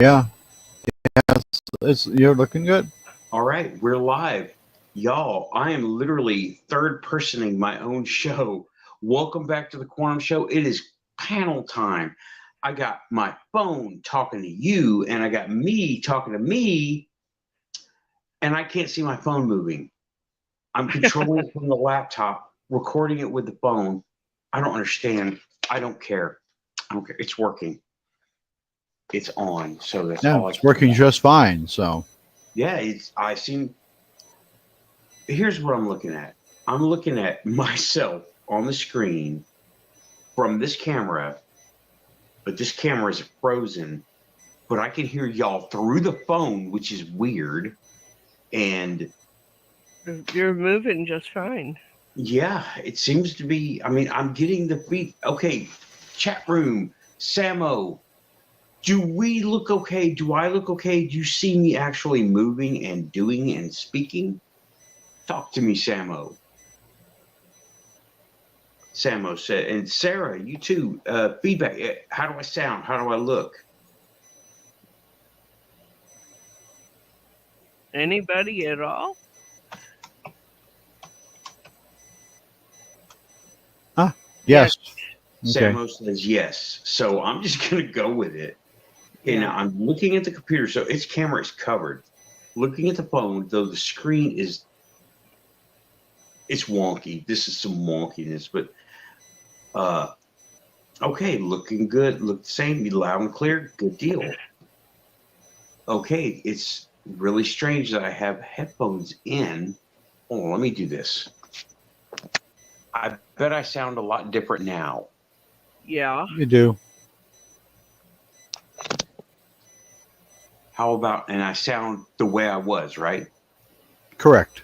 Yeah, you're looking good. All right, we're live. Y'all, I am literally third personing my own show. Welcome back to the Quantum Show. It is panel time. I got my phone talking to you, and I got me talking to me, and I can't see my phone moving. I'm controlling it from the laptop, recording it with the phone. I don't understand. I don't care. I don't care. It's working. It's on. So that's Yeah, all I it's can do. working just fine. So Yeah, I seem. Here's what I'm looking at. I'm looking at myself on the screen from this camera, but this camera is frozen. But I can hear y'all through the phone, which is weird. And you're moving just fine. yeah, it seems to be. I mean, I'm getting the feed. Okay, chat room, Samo. Do we look okay? Do I look okay? Do you see me actually moving and doing and speaking? Talk to me, Samo. Samo said, and Sarah, you too. Feedback. How do I sound? How do I look? Anybody at all? yes. Okay. Samo says yes. So I'm just going to go with it. Okay, Yeah. now I'm looking at the computer. So its camera is covered. Looking at the phone, though the screen is, it's wonky. This is some wonkiness, but okay, looking good. Look the same, be loud and clear. Good deal. Okay, it's really strange that I have headphones in. Oh, let me do this. I bet I sound a lot different now. Yeah. You do. How about, and I sound the way I was, right? Correct.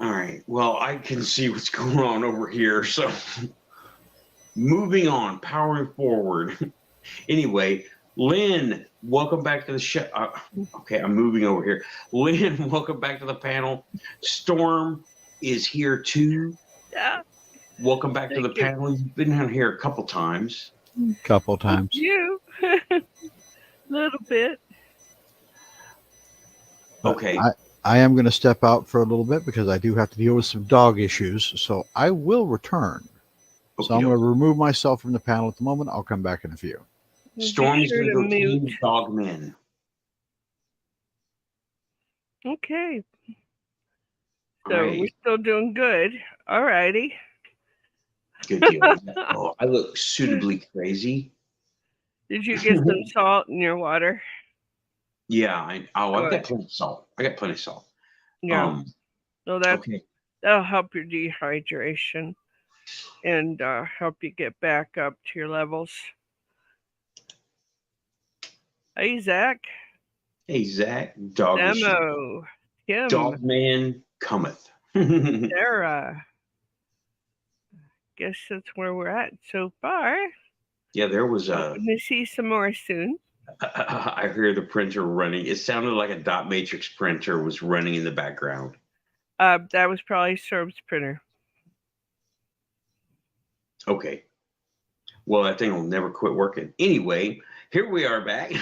All right. Well, I can see what's going on over here. So moving on, powering forward. Anyway, Lynn, welcome back to the show. Okay, I'm moving over here. Lynn, welcome back to the panel. Storm is here too. Yeah. Welcome back to the Thank you. panel. You've been on here a couple times. Couple times. You. Little bit. But Okay. I am going to step out for a little bit because I do have to deal with some dog issues. So I will return. So I'm going to remove myself from the panel at the moment. I'll come back in a few. Storm is Be sure going to to go mute. team Dogmen. Okay. All So right. we're still doing good. All righty. Good deal. Oh, I look suitably crazy. Did you get some salt in your water? Yeah. I've got Good. plenty of salt. I got plenty of salt. Yeah. So Okay. that'll help your dehydration and help you get back up to your levels. Hey, Zach. Hey, Zach. Dog issue. Samo. Kim. Dogman cometh. Sarah. Guess that's where we're at so far. Yeah, there was a. Hoping to see some more soon. I hear the printer running. It sounded like a dot matrix printer was running in the background. That was probably Sorb's printer. Okay. Well, that thing will never quit working. Anyway, here we are back.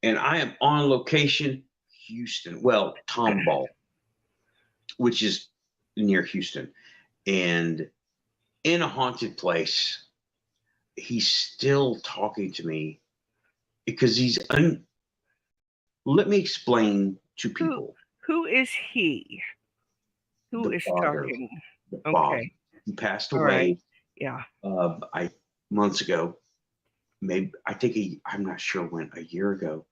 And I am on location, Houston. Well, Tomball, which is near Houston. And in a haunted place, he's still talking to me because he's let me explain to people. Who is he? Who is talking? Okay. He passed away. Right. Yeah. Months ago. Maybe I'm not sure when, a year ago.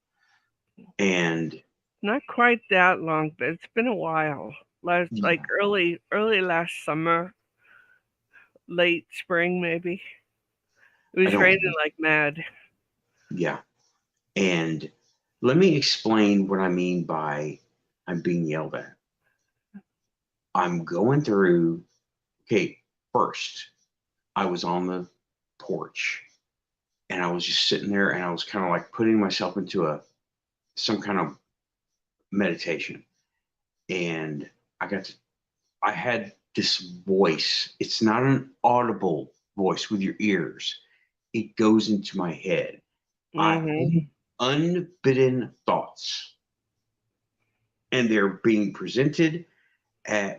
And not quite that long, but it's been a while. Like early last summer, late spring maybe. It was raining like mad. Yeah. And let me explain what I mean by I'm being yelled at. I'm going through, first, I was on the porch and I was just sitting there and I was kind of like putting myself into some kind of meditation. And I had this voice. It's not an audible voice with your ears. It goes into my head. Unbidden thoughts, and they're being presented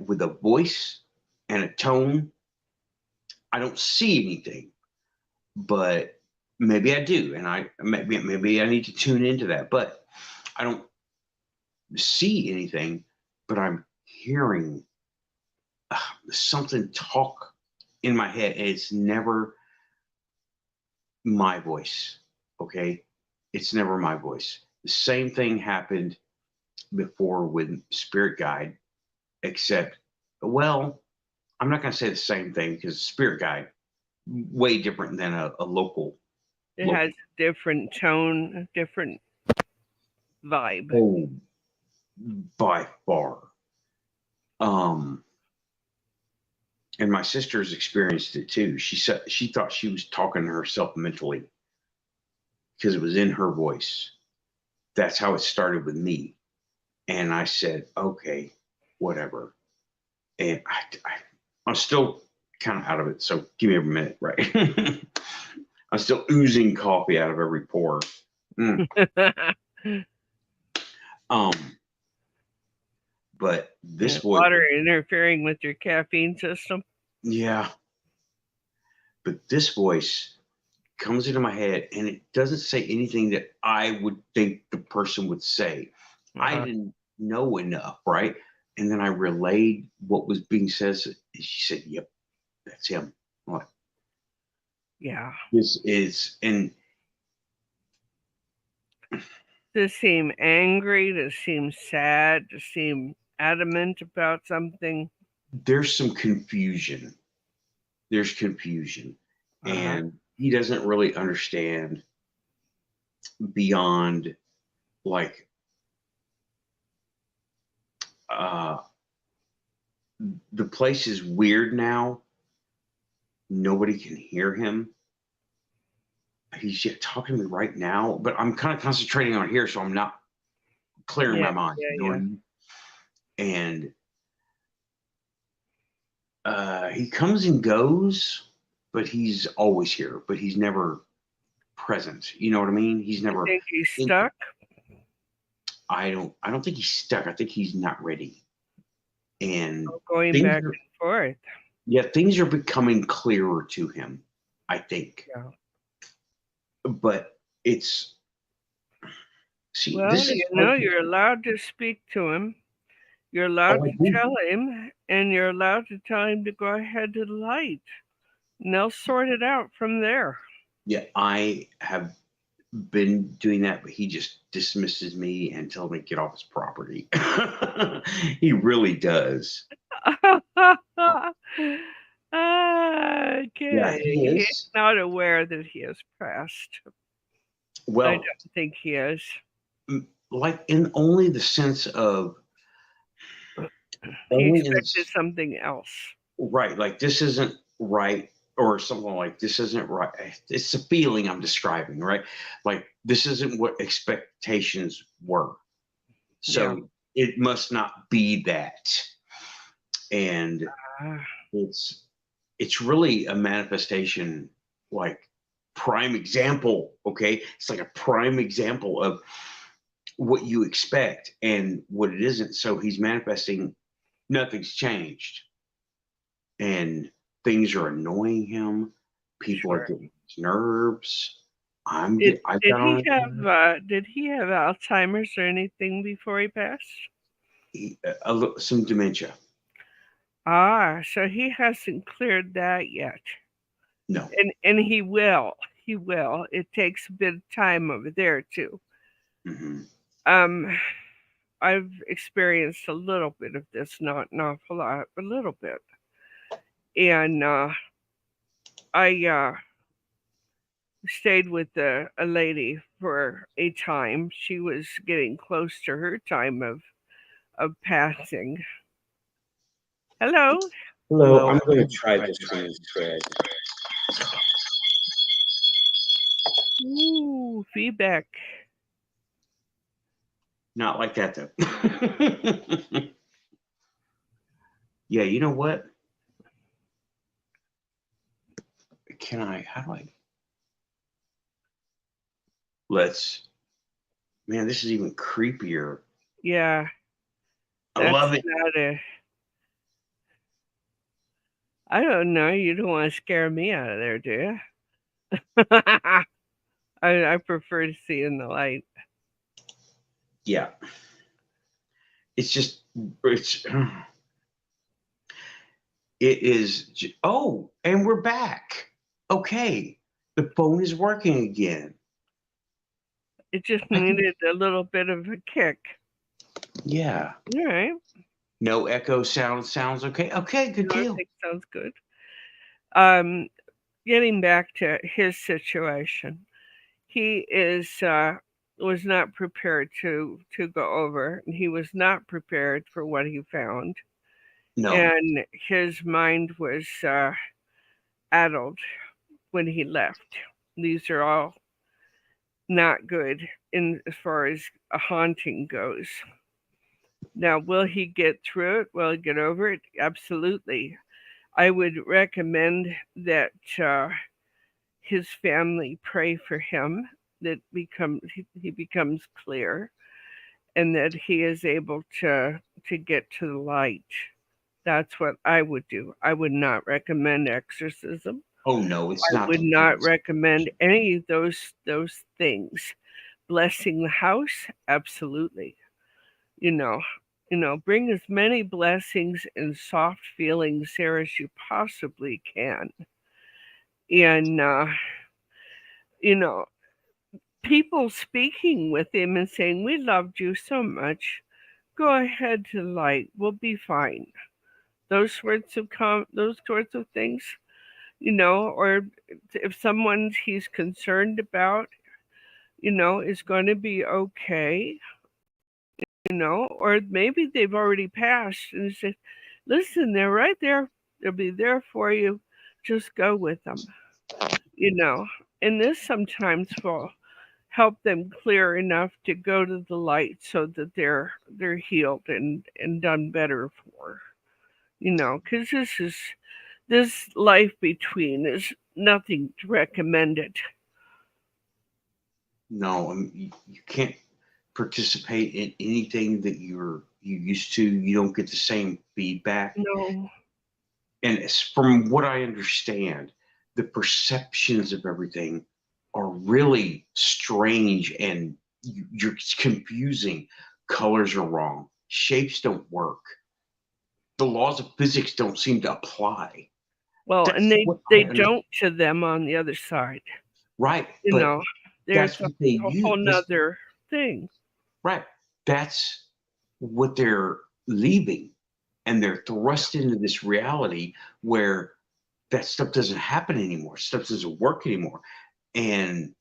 with a voice and a tone. I don't see anything, but maybe I do, and maybe I need to tune into that. But I don't see anything, but I'm hearing something talk in my head. It's never my voice. Okay, it's never my voice. The same thing happened before with Spirit Guide, except, well, I'm not going to say the same thing because Spirit Guide way different than a local. It has a different tone, a different vibe. Oh, by far. And my sister's experienced it too. She said she thought she was talking to herself mentally because it was in her voice. That's how it started with me. And I said, okay, whatever. And I'm still kind of out of it. So give me a minute, right? I'm still oozing coffee out of every pore. But this voice, water interfering with your caffeine system. Yeah. But this voice comes into my head and it doesn't say anything that I would think the person would say. I didn't know enough, right? And then I relayed what was being said. And she said, yep, that's him. What? Yeah. This is, and does it seem angry? Does it seem sad? Does it seem adamant about something? There's some confusion. There's confusion. And he doesn't really understand beyond like the place is weird now. Nobody can hear him. He's yet talking to me right now, but I'm kind of concentrating on here, so I'm not clearing my mind. You know what I mean? And he comes and goes, but he's always here, but he's never present. You know what I mean? He's never. You think he's stuck? I don't think he's stuck. I think he's not ready. And going back and forth. Yeah, things are becoming clearer to him, I think. Yeah. But it's well, you're allowed to speak to him. You're allowed to tell him, and you're allowed to tell him to go ahead to the light. And they'll sort it out from there. Yeah, I have been doing that, but he just dismisses me and tells me to get off his property. He really does. Okay. Yeah, he's not aware that he has passed. Well, I don't think he is. Like in only the sense of he expected something else. Right. Like this isn't right, or something like this isn't right. It's a feeling I'm describing, right? Like this isn't what expectations were. So it must not be that. And it's really a manifestation, like prime example. Okay. It's like a prime example of what you expect and what it isn't. So he's manifesting, nothing's changed. And things are annoying him. People are getting his nerves. Did he have Alzheimer's or anything before he passed? Some dementia. So he hasn't cleared that yet. No. And he will. He will. It takes a bit of time over there too. Mm-hmm. I've experienced a little bit of this, not an awful lot, but a little bit. And I stayed with a lady for a time. She was getting close to her time of passing. Hello. Hello. I'm going to try this one instead. Ooh, feedback. Not like that though. Yeah, you know what? How do I? Man, this is even creepier. Yeah. I love it. I don't know. You don't want to scare me out of there, do you? I prefer to see in the light. Yeah. It's just, it is. Oh, and we're back. Okay. The phone is working again. It just needed a little bit of a kick. Yeah. All right. No echo sounds okay. Okay, good deal. I think sounds good. Getting back to his situation, he was not prepared to go over. He was not prepared for what he found. No. And his mind was addled when he left. These are all not good as far as a haunting goes. Now, will he get through it? Will he get over it? Absolutely. I would recommend that his family pray for him, that he becomes clear, and that he is able to get to the light. That's what I would do. I would not recommend exorcism. Oh no, it's not. I would not recommend any of those things. Blessing the house, absolutely. Bring as many blessings and soft feelings there as you possibly can. And people speaking with him and saying, "We loved you so much. Go ahead to the light. We'll be fine." Those sorts of things, or if someone he's concerned about, is going to be okay, or maybe they've already passed and said, "Listen, they're right there. They'll be there for you. Just go with them." And this sometimes will help them clear enough to go to the light so that they're healed and done better for. Because this life between is nothing to recommend it. No, you can't participate in anything that you used to. You don't get the same feedback. No. And from what I understand, the perceptions of everything are really strange, and you're confusing. Colors are wrong. Shapes don't work. The laws of physics don't seem to apply. Well, and they don't to them on the other side. Right. There's a whole nother thing. Right. That's what they're leaving. And they're thrust into this reality where that stuff doesn't happen anymore. Stuff doesn't work anymore. And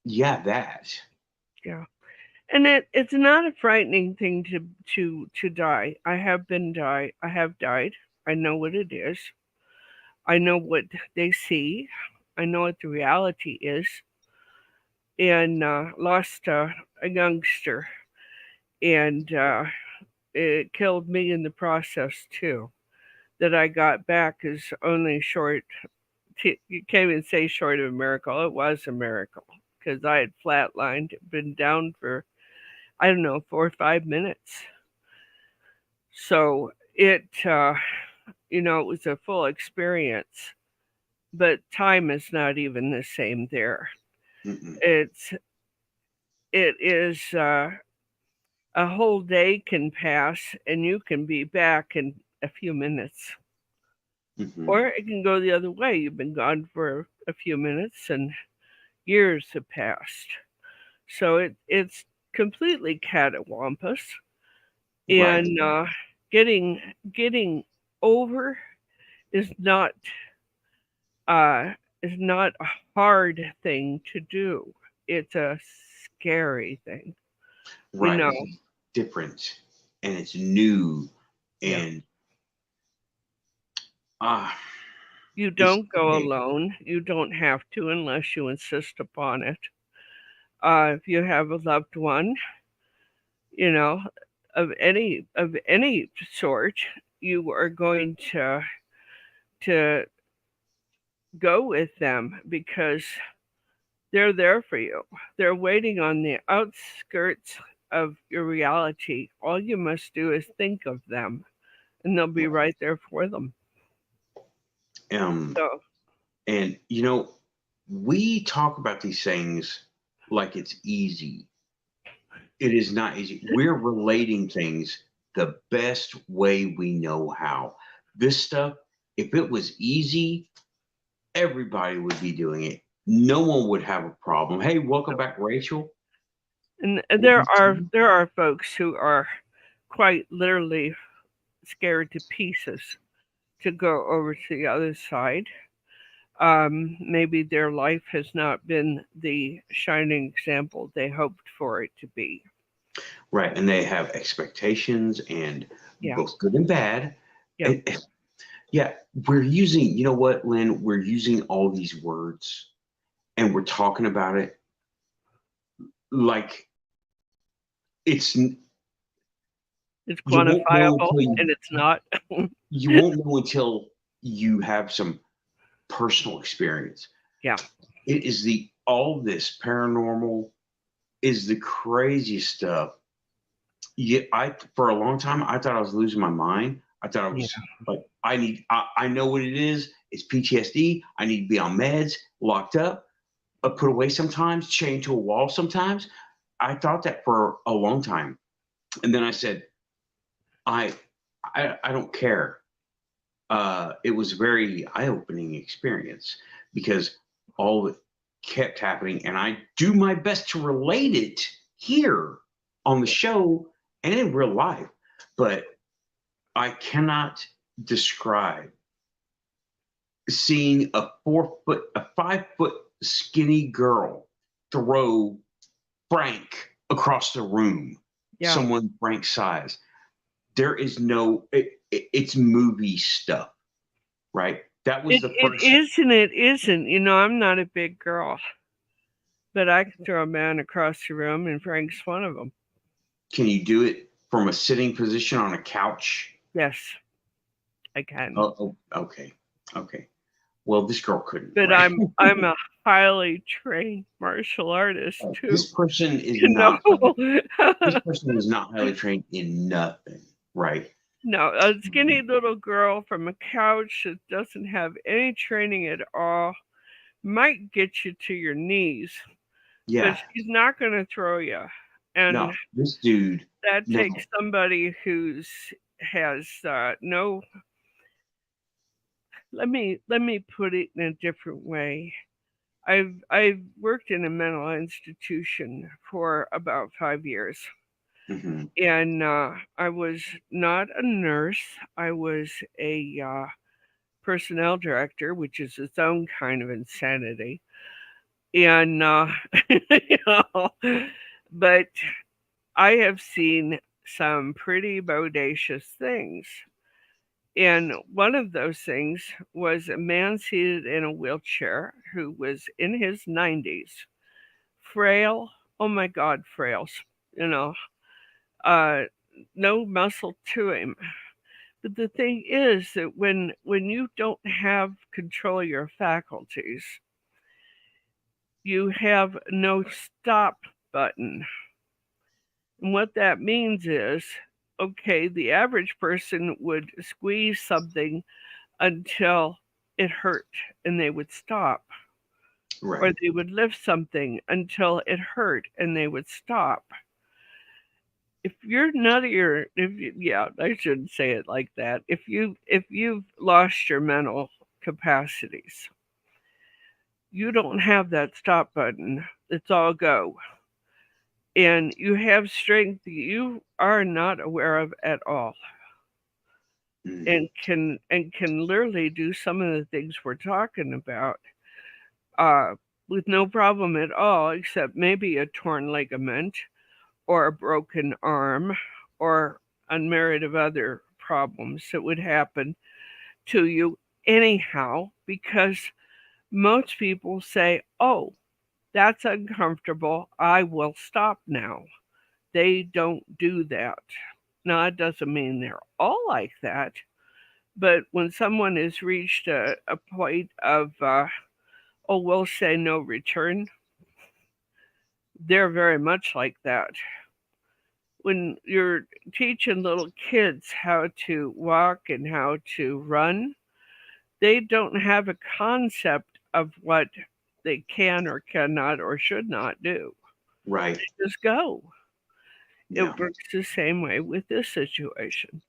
yeah, that. Yeah. And it's not a frightening thing to die. I have died. I know what it is. I know what they see. I know what the reality is. And lost a youngster. And it killed me in the process too. That I got back is only short. You can't even say short of a miracle. It was a miracle because I had flatlined, been down for, I don't know, 4 or 5 minutes. So it was a full experience, but time is not even the same there. Mm-mm. It is a whole day can pass and you can be back in a few minutes. Mm-hmm. Or it can go the other way. You've been gone for a few minutes and years have passed. So it's completely catawampus. Right. And getting over is not a hard thing to do. It's a scary thing. Right. It's different and it's new and you don't go alone. You don't have to unless you insist upon it. If you have a loved one, of any sort, you are going to go with them because they're there for you. They're waiting on the outskirts of your reality. All you must do is think of them, and they'll be right there for them. So. And we talk about these things like it's easy. It is not easy. We're relating things the best way we know how. This stuff, if it was easy, everybody would be doing it. No one would have a problem. Hey, welcome back, Rachel. And there are folks who are quite literally scared to pieces to go over to the other side. Maybe their life has not been the shining example they hoped for it to be. Right, and they have expectations, and both good and bad. Yeah, we're using, you know what, Lynn? We're using all these words, and we're talking about it like it's quantifiable, and it's not. You won't know until you have some personal experience. Yeah. It is all this paranormal is the craziest stuff. For a long time, I thought I was losing my mind. I thought I was like, I know what it is. It's PTSD. I need to be on meds, locked up, put away sometimes, chained to a wall sometimes. I thought that for a long time. And then I said, I don't care. It was a very eye-opening experience because all of it kept happening, and I do my best to relate it here on the show and in real life, but I cannot describe seeing a 5 foot skinny girl throw Frank across the room. Someone Frank's size. There is no. It's movie stuff, right? That was the first. It is and it isn't. I'm not a big girl, but I can throw a man across the room, and Frank's one of them. Can you do it from a sitting position on a couch? Yes, I can. Oh, okay. Well, this girl couldn't. But right? I'm a highly trained martial artist too. This person is not. This person is not highly trained in nothing, right? No, a skinny little girl from a couch that doesn't have any training at all might get you to your knees. Yeah. But she's not going to throw you. And no, this dude. That takes somebody who's has no. Let me put it in a different way. I've worked in a mental institution for about 5 years. Mm-hmm. And I was not a nurse. I was a personnel director, which is its own kind of insanity. And, but I have seen some pretty bodacious things. And one of those things was a man seated in a wheelchair who was in his 90s, frail. Oh my God, frail, no muscle to him. But the thing is that when you don't have control of your faculties, you have no stop button. And what that means is, okay, the average person would squeeze something until it hurt and they would stop. Right. Or they would lift something until it hurt and they would stop. If you're nuttier, I shouldn't say it like that. If you've lost your mental capacities, you don't have that stop button. It's all go. And you have strength that you are not aware of at all. And can literally do some of the things we're talking about with no problem at all, except maybe a torn ligament or a broken arm or a myriad of other problems that would happen to you anyhow, because most people say, oh, that's uncomfortable, I will stop now. They don't do that. Now, it doesn't mean they're all like that, But when someone has reached a point of, we'll say no return, they're very much like that. When you're teaching little kids how to walk and how to run, they don't have a concept of what they can or cannot or should not do. Right. They just go. Yeah. It works the same way with this situation.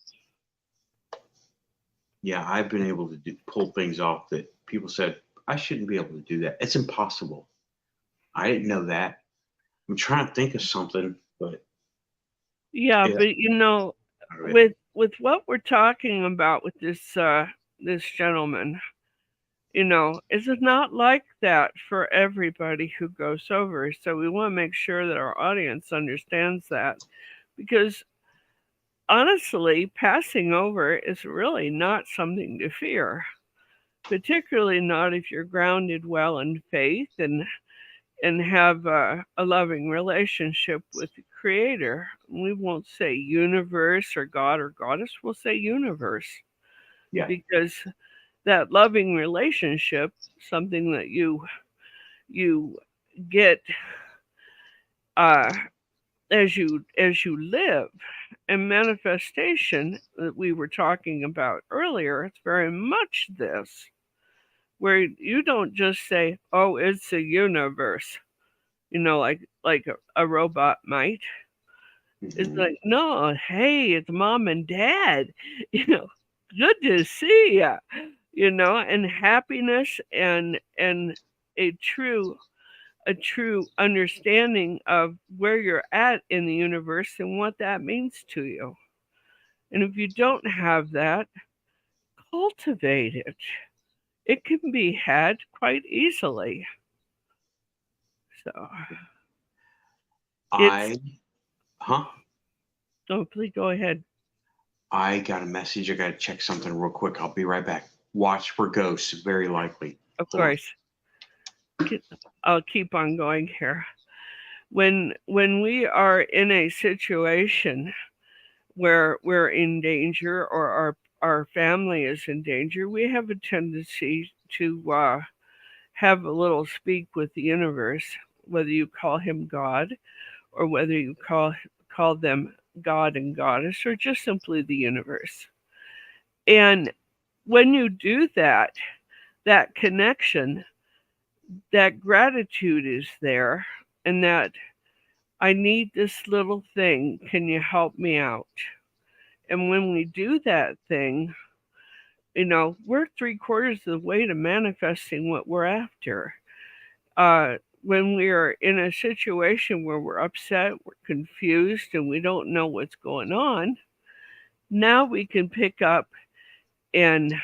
Yeah, I've been able to pull things off that people said, I shouldn't be able to do that. It's impossible. I didn't know that. I'm trying to think of something, but yeah, but with what we're talking about with this gentleman, it's not like that for everybody who goes over. So we want to make sure that our audience understands that, because honestly, passing over is really not something to fear, particularly not if you're grounded well in faith and have a loving relationship with the creator. We won't say universe or God or goddess, we'll say universe. Yeah. Because that loving relationship, something that you get as you live, and manifestation that we were talking about earlier, it's very much this, where you don't just say, oh, it's a universe, like a robot might. It's like, no, hey, it's mom and dad, good to see ya, and happiness and a true understanding of where you're at in the universe and what that means to you. And if you don't have that, cultivate it. It can be had quite easily. So Oh, please go ahead. I got a message. I got to check something real quick. I'll be right back. Watch for ghosts, very likely. Of course. I'll keep on going here. When we are in a situation where we're in danger or our family is in danger, we have a tendency to have a little speak with the universe, whether you call him God or whether you call them God and goddess or just simply the universe. And when you do that connection, that gratitude is there, and that I need this little thing. Can you help me out? And when we do that thing, we're 3/4 of the way to manifesting what we're after. When we are in a situation where we're upset, we're confused, and we don't know what's going on, now we can pick up and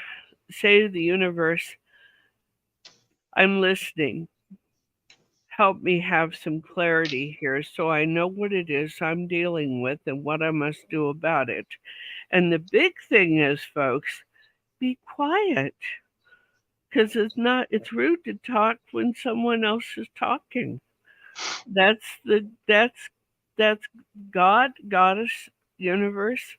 say to the universe, I'm listening. Help me have some clarity here so I know what it is I'm dealing with and what I must do about it. And the big thing is, folks, be quiet. Because it's rude to talk when someone else is talking. That's God, goddess, universe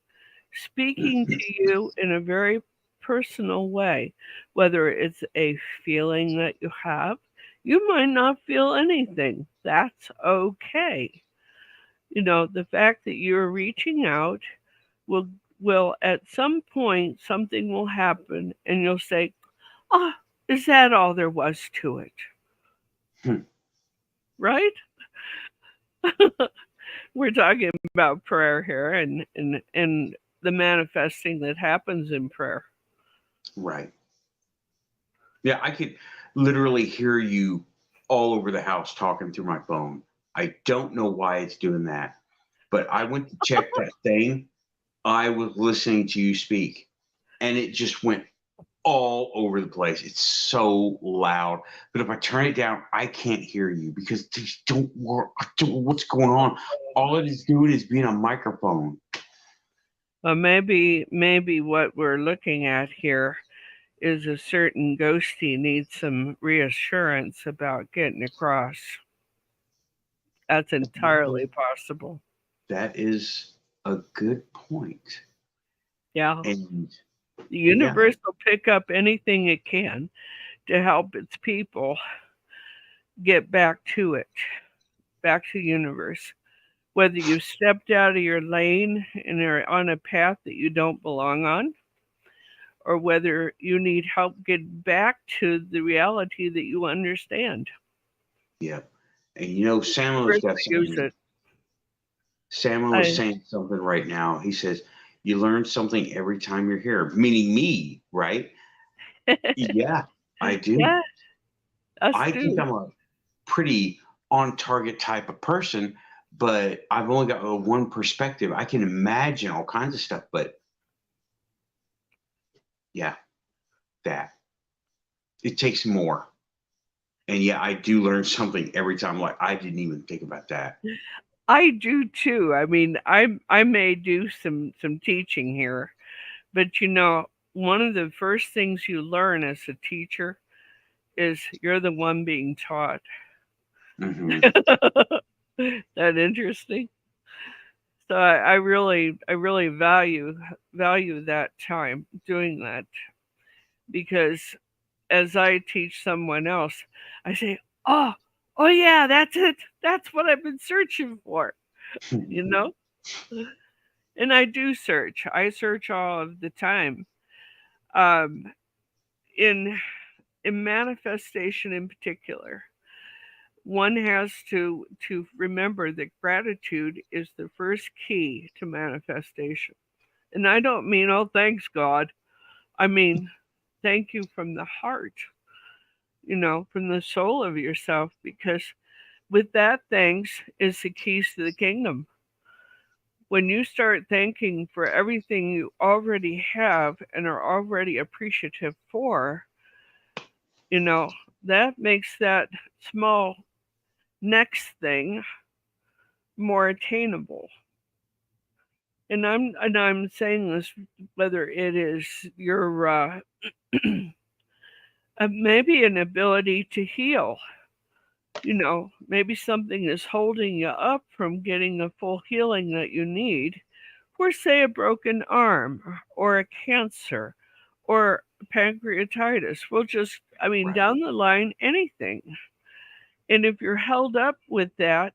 speaking to you in a very personal way, whether it's a feeling that you have. You might not feel anything. That's okay. The fact that you're reaching out will at some point something will happen and you'll say, oh, is that all there was to it? Right? We're talking about prayer here and the manifesting that happens in prayer. Right. Yeah, I could literally hear you all over the house talking through my phone. I don't know why it's doing that, but I went to check that thing. I was listening to you speak, and it just went all over the place. It's so loud. But if I turn it down, I can't hear you because these don't work. I don't know what's going on. All it is doing is being a microphone. Well, maybe what we're looking at here is a certain ghosty needs some reassurance about getting across. That's entirely possible. That is a good point. Yeah. And The universe will pick up anything it can to help its people get back to it, back to the universe. Whether you stepped out of your lane and are on a path that you don't belong on, or whether you need help get back to the reality that you understand. Yeah. And you know, Samuel's got something. Samuel is saying something right now. He says, you learn something every time you're here, meaning me, right? Yeah, I do. Yeah, I think I'm a pretty on target type of person, but I've only got one perspective. I can imagine all kinds of stuff, but yeah, that it takes more. And yeah, I do learn something every time. Like, I didn't even think about that. I do too. I mean, I may do some teaching here, but you know, one of the first things you learn as a teacher is you're the one being taught. Mm-hmm. That interesting. So I really value that time doing that, because as I teach someone else, I say, oh yeah, that's it. That's what I've been searching for, you know? And I do search. I search all of the time. Um, in manifestation in particular, one has to remember that gratitude is the first key to manifestation. And I don't mean, oh, thanks God. I mean, thank you from the heart, you know, from the soul of yourself, because with that, thanks is the keys to the kingdom. When you start thanking for everything you already have and are already appreciative for, you know, that makes that small next thing more attainable. And I'm saying this whether it is your maybe an ability to heal. You know, maybe something is holding you up from getting the full healing that you need for, say, a broken arm or a cancer or pancreatitis. We'll just, I mean, Right. down the line, anything. And if you're held up with that,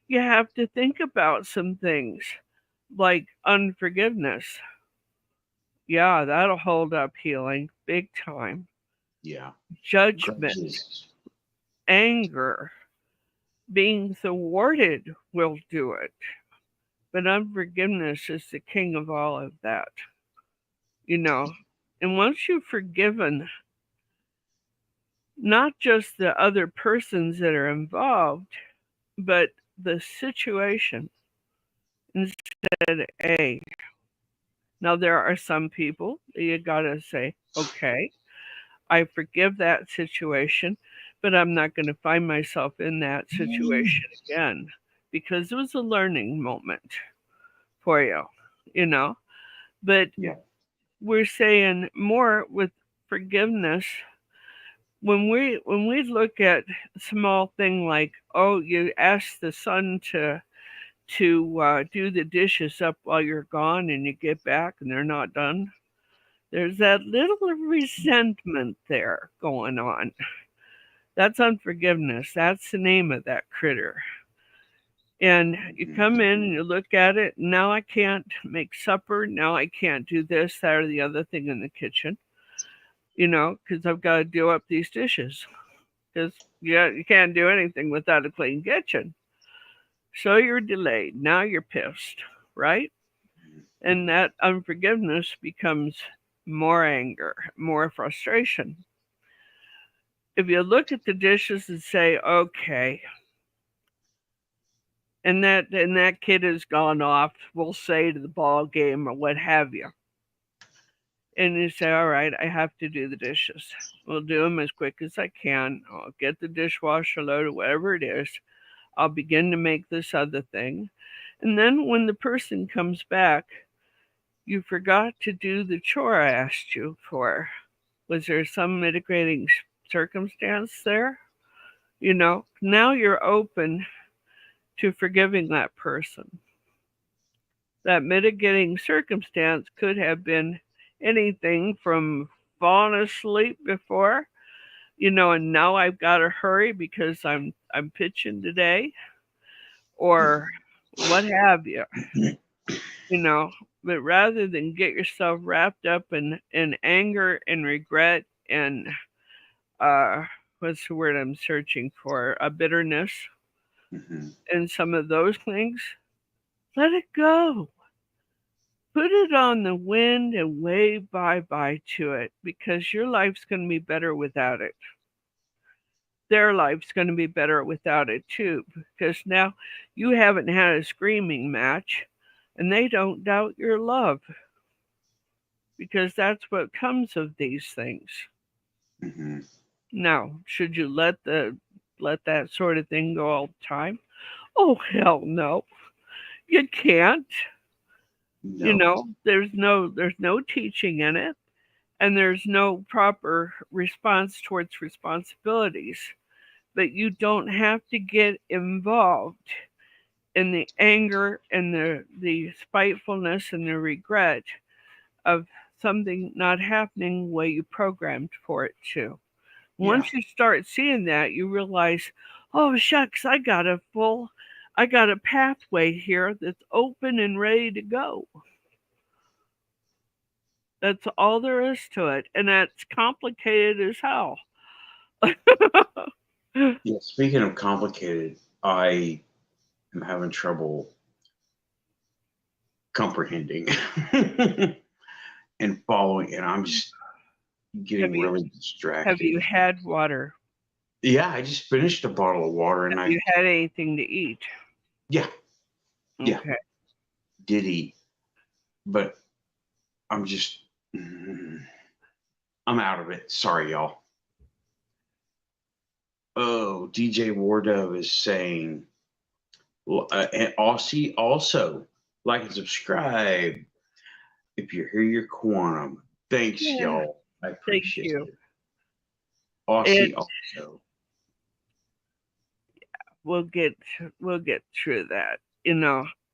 you have to think about some things like unforgiveness. Yeah, that'll hold up healing big time. Yeah. Judgment, Grudges. anger, being thwarted will do it. But unforgiveness is the king of all of that, you know. And once you've forgiven not just the other persons that are involved, but the situation instead A. Now, there are some people that you gotta say, okay, I forgive that situation, but I'm not going to find myself in that situation again, because it was a learning moment for you, you know. But Yeah. we're saying more with forgiveness. When we look at a small thing like, oh, you ask the son to do the dishes up while you're gone, and you get back and they're not done. There's that little resentment there going on. That's unforgiveness. That's the name of that critter. And you come in and you look at it. Now I can't make supper. Now I can't do this, that, or the other thing in the kitchen, you know, because I've got to do up these dishes. Because you can't do anything without a clean kitchen. So you're delayed. Now you're pissed, right? And that unforgiveness becomes more anger, more frustration. If you look at the dishes and say, okay, and that kid has gone off, we'll say, to the ball game or what have you, and you say, all right, I have to do the dishes. We'll do them as quick as I can. I'll get the dishwasher load or whatever it is. I'll begin to make this other thing. And then when the person comes back, you forgot to do the chore I asked you for. Was there some mitigating circumstance there? You know, now you're open to forgiving that person. That mitigating circumstance could have been anything from falling asleep before, and now I've got to hurry because I'm pitching today, or what have you. But rather than get yourself wrapped up in anger and regret and what's the word I'm searching for? A bitterness and some of those things, let it go. Put it on the wind and wave bye-bye to it, because your life's going to be better without it. Their life's going to be better without it too, because now you haven't had a screaming match and they don't doubt your love, because that's what comes of these things. Now, should you let that sort of thing go all the time? Oh, hell no. You can't. No. There's no teaching in it, and there's no proper response towards responsibilities. But you don't have to get involved in the anger and the spitefulness and the regret of something not happening the way you programmed for it to. Once you start seeing that, you realize, oh shucks, I got a pathway here that's open and ready to go. That's all there is to it, and that's complicated as hell. Yeah, speaking of complicated, I am having trouble comprehending and following, and I'm just getting really distracted. Have you had water? Yeah, I just finished a bottle of water. And have you had anything to eat? Yeah. Okay. Yeah. Did eat. But I'm just, I'm out of it. Sorry, y'all. Oh, DJ Wardove is saying, and also like and subscribe if you're here, your quantum. Thanks, y'all. I appreciate it. Aussie also. We'll get through that.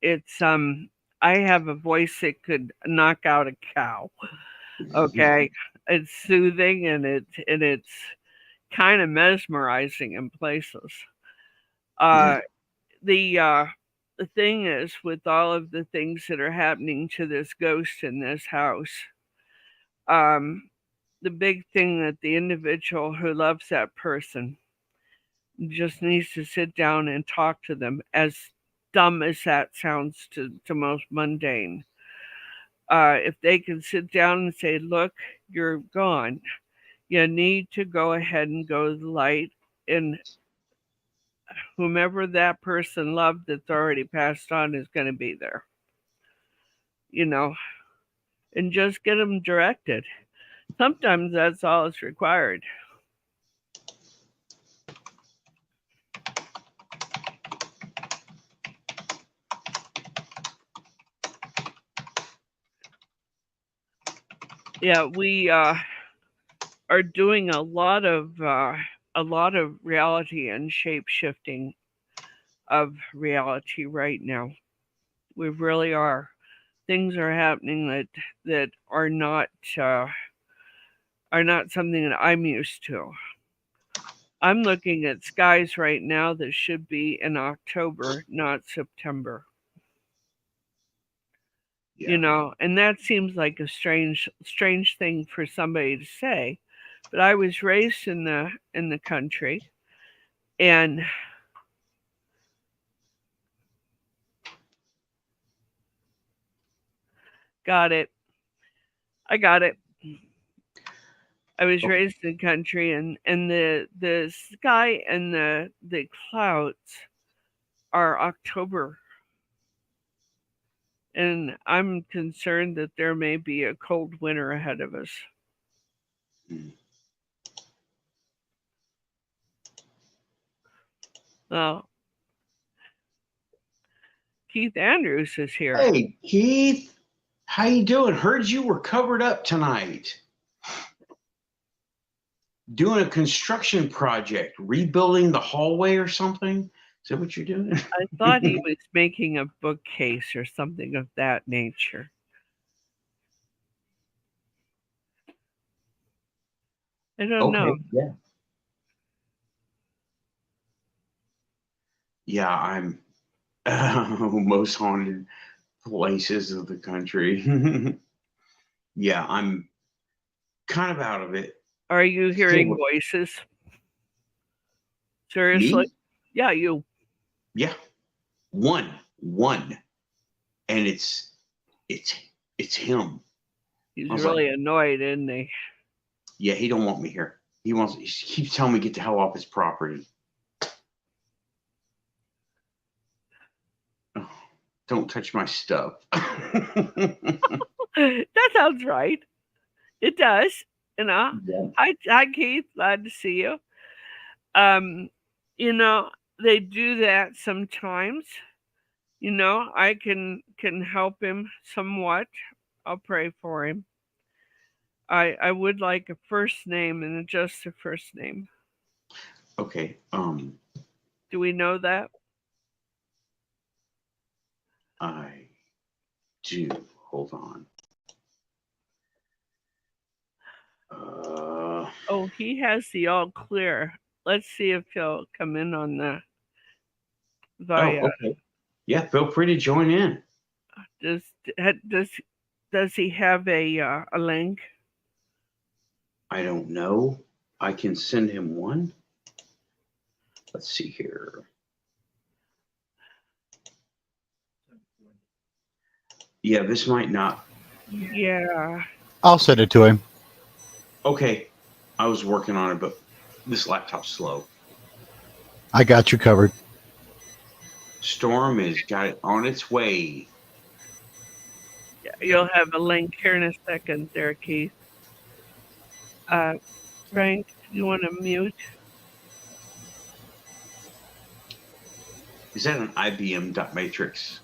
It's I have a voice that could knock out a cow. Okay. It's soothing and it's kind of mesmerizing in places. The thing is, with all of the things that are happening to this ghost in this house, the big thing that the individual who loves that person just needs to sit down and talk to them, as dumb as that sounds to most mundane. If they can sit down and say, look, you're gone. You need to go ahead and go to the light, and whomever that person loved that's already passed on is going to be there. And just get them directed. Sometimes that's all it's required. Yeah, we are doing a lot of reality and shape shifting of reality right now. We really are. Things are happening that are not something that I'm used to. I'm looking at skies right now that should be in October, not September. Yeah. And that seems like a strange thing for somebody to say, but I was raised in the country, and got it. I got it. I was raised in the country, and the sky and the clouds are October. And I'm concerned that there may be a cold winter ahead of us. Well, Keith Andrews is here. Hey, Keith. How you doing? Heard you were covered up tonight. Doing a construction project, rebuilding the hallway or something? Is that what you're doing? I thought he was making a bookcase or something of that nature. I don't know. Yeah. Yeah, I'm most haunted places of the country. Yeah, I'm kind of out of it. Are you hearing voices? Seriously? Me? Yeah, you. Yeah. One. And it's him. He's really annoyed, isn't he? Yeah, he don't want me here. He keeps telling me to get the hell off his property. Oh, don't touch my stuff. That sounds right. It does. You know. Yeah. Hi, Keith. Glad to see you. You know, they do that sometimes. You know, I can help him somewhat. I'll pray for him. I would like a first name and just a first name. Okay. Do we know that? I do. Hold on. Oh, he has the all clear. Let's see if he'll come in on the via. Oh, okay. Yeah, feel free to join in. Does he have a link? I don't know. I can send him one. Let's see here. Yeah, this might not. Yeah. I'll send it to him. Okay. I was working on it, but this laptop's slow. I got you covered. Storm has got it on its way. Yeah, you'll have a link here in a second there, Keith. Frank, you want to mute? Is that an IBM.matrix?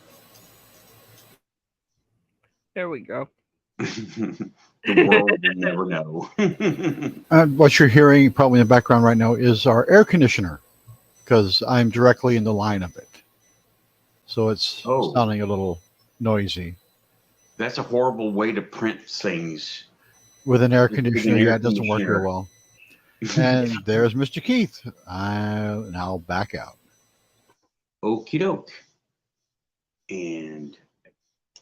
There we go. The world will never know. What you're hearing probably in the background right now is our air conditioner, because I'm directly in the line of it. So it's sounding a little noisy. That's a horrible way to print things. With an air conditioner, yeah, it doesn't work real well. And there's Mr. Keith. I'll now back out. Okie doke. And I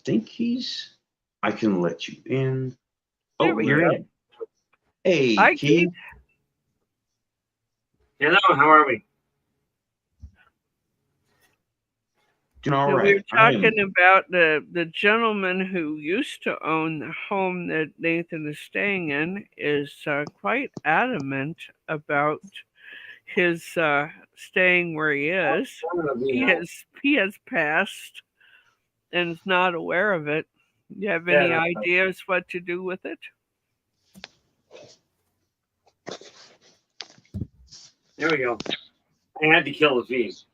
think I can let you in. Oh, you're in. Hey, Hi, Keith. Hello, how are we? Doing all so right. We were talking about the gentleman who used to own the home that Nathan is staying in is quite adamant about his staying where he is. He has passed and is not aware of it. You have any ideas what to do with it? There we go. I had to kill the fees.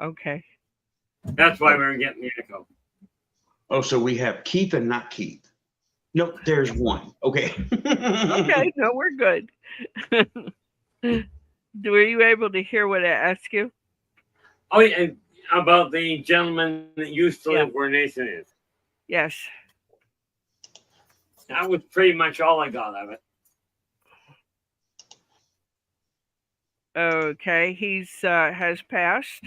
Okay. That's why we're getting the echo. Oh, so we have Keith and not Keith. Nope, there's one. Okay. Okay, no, we're good. Were you able to hear what I asked you? Oh, yeah, about the gentleman that used to live where Nathan is. Yes. That was pretty much all I got of it. Okay, he's has passed,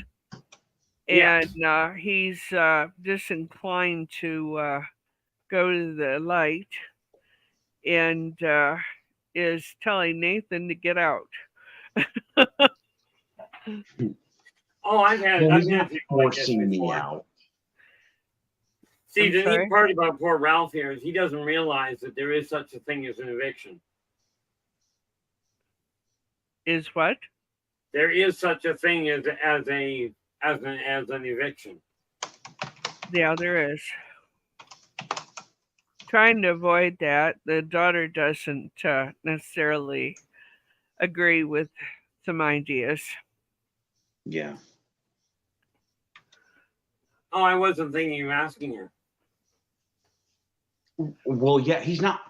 and he's disinclined to go to the light, and is telling Nathan to get out. I've had people forcing me out. See, the neat part about poor Ralph here is he doesn't realize that there is such a thing as an eviction. Is what? There is such a thing as an eviction. Yeah, there is. Trying to avoid that. The daughter doesn't necessarily agree with some ideas. Yeah. Oh, I wasn't thinking of asking her. Well, yeah, he's not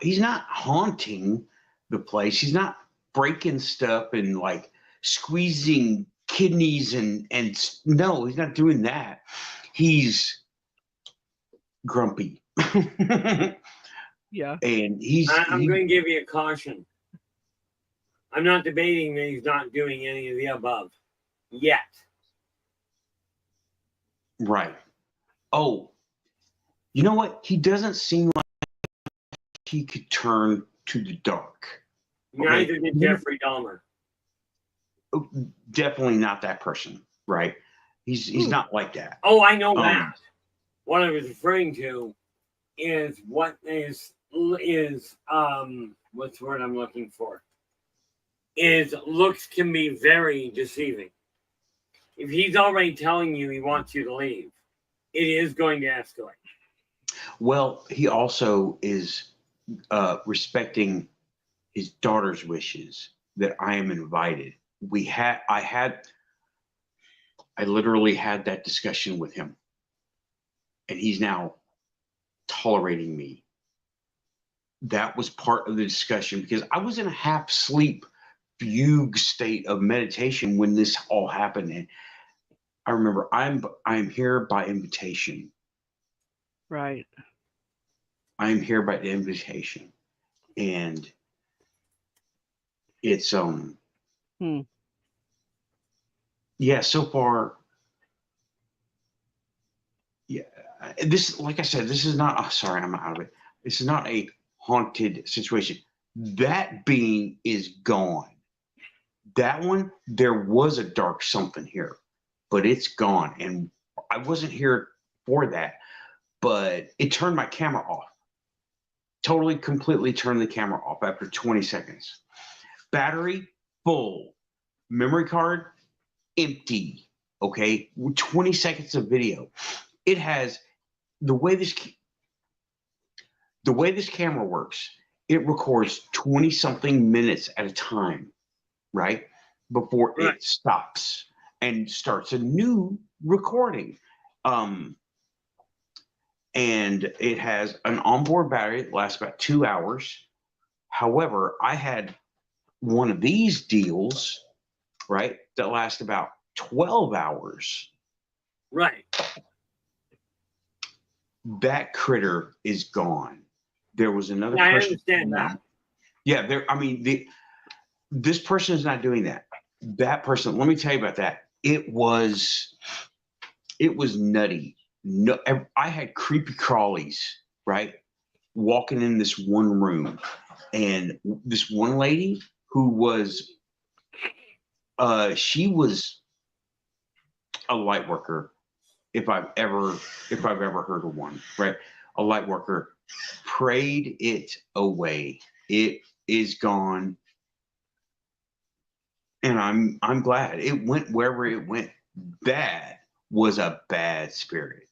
haunting the place. He's not breaking stuff and like squeezing kidneys and no, he's not doing that. He's grumpy. Yeah. And I'm going to give you a caution. I'm not debating that he's not doing any of the above yet. Right. Oh, you know what? He doesn't seem like he could turn to the dark. Neither did Jeffrey Dahmer. Definitely not that person, right? He's not like that. Oh, I know that. What I was referring to is what is what's the word I'm looking for? Is looks can be very deceiving. If he's already telling you he wants you to leave, it is going to escalate. Well, he also is respecting his daughter's wishes that I am invited. I literally had that discussion with him, and he's now tolerating me. That was part of the discussion because I was in a half sleep fugue state of meditation when this all happened. And I remember I'm here by invitation. Right. I'm here by invitation. And it's yeah, so far, yeah, this, like I said, this is not, sorry, I'm out of it. This is not a haunted situation. That being is gone. That one, there was a dark something here, but it's gone. And I wasn't here for that, but it turned my camera off. Totally, completely turned the camera off after 20 seconds. Battery, full. Memory card, empty. Okay, 20 seconds of video. It has the way this camera works. It records 20 something minutes at a time, right? Before it stops and starts a new recording. And it has an onboard battery that lasts about 2 hours. However, I had one of these deals, right, that lasts about 12 hours. Right. That critter is gone. There was another person. I understand that. Yeah, this person is not doing that. That person, let me tell you about that. It was nutty. No, I had creepy crawlies, right? Walking in this one room, and this one lady who was, she was a light worker, if I've ever heard of one, right? A light worker, prayed it away. It is gone. And I'm glad it went wherever it went. That was a bad spirit.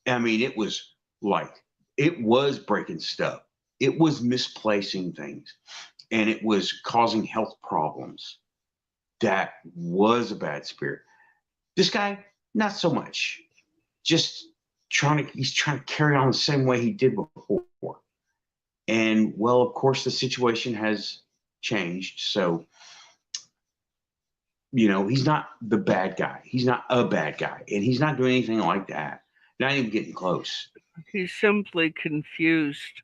I mean, it was breaking stuff. It was misplacing things, and it was causing health problems. That was a bad spirit. This guy, not so much. Just he's trying to carry on the same way he did before. And well, of course, the situation has changed. So, he's not the bad guy. He's not a bad guy. And he's not doing anything like that. Not even getting close. He's simply confused.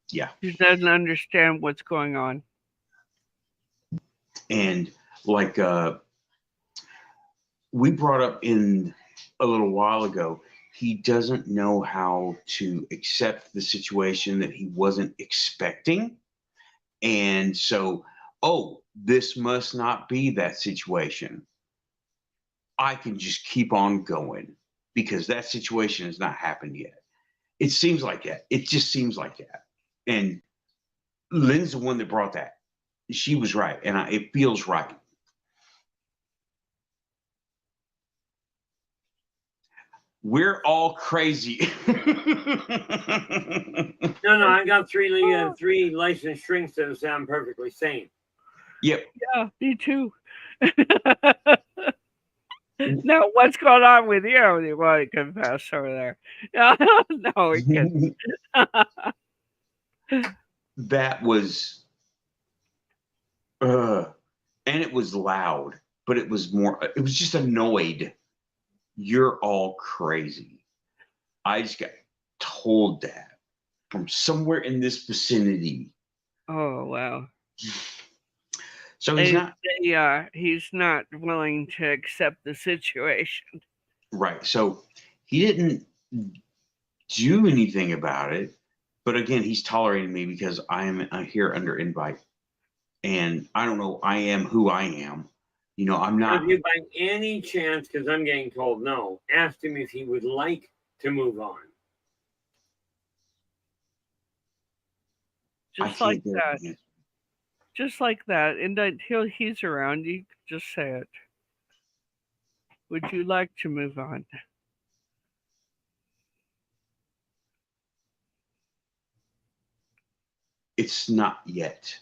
Yeah. He doesn't understand what's going on. And like we brought up in a little while ago, he doesn't know how to accept the situation that he wasn't expecting. And so, this must not be that situation. I can just keep on going because that situation has not happened yet. It seems like that. It just seems like that. And Lynn's the one that brought that. She was right. And it feels right. We're all crazy. No, I got three licensed strings that sound perfectly sane. Yep. Yeah, me too. Now, what's going on with you? You want to confess over there? No, we can't. That was, and it was loud, but it was just annoyed. You're all crazy. I just got told that from somewhere in this vicinity. Oh, wow. So he's not. He's not willing to accept the situation. Right. So he didn't do anything about it. But again, he's tolerating me because I am here under invite. And I don't know, I am who I am. You know, I'm not. If you by any chance, because I'm getting told no, asked him if he would like to move on. Just like that. Just like that. And until he's around, you just say it. Would you like to move on? It's not yet.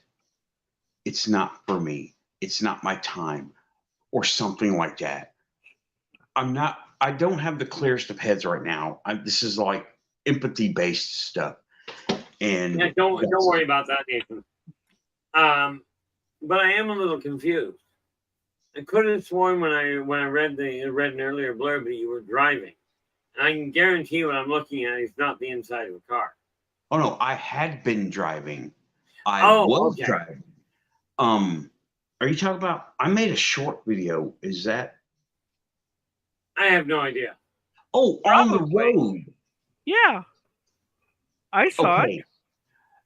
It's not for me. It's not my time, or something like that. I don't have the clearest of heads right now. This is like empathy based stuff. And yeah, don't worry about that, Nathan. But I am a little confused. I could have sworn when I read an earlier blurb that you were driving. And I can guarantee what I'm looking at is not the inside of a car. Oh no, I had been driving. I was driving. Are you talking about? I made a short video. Is that? I have no idea. Oh, on the road. Yeah, I saw it.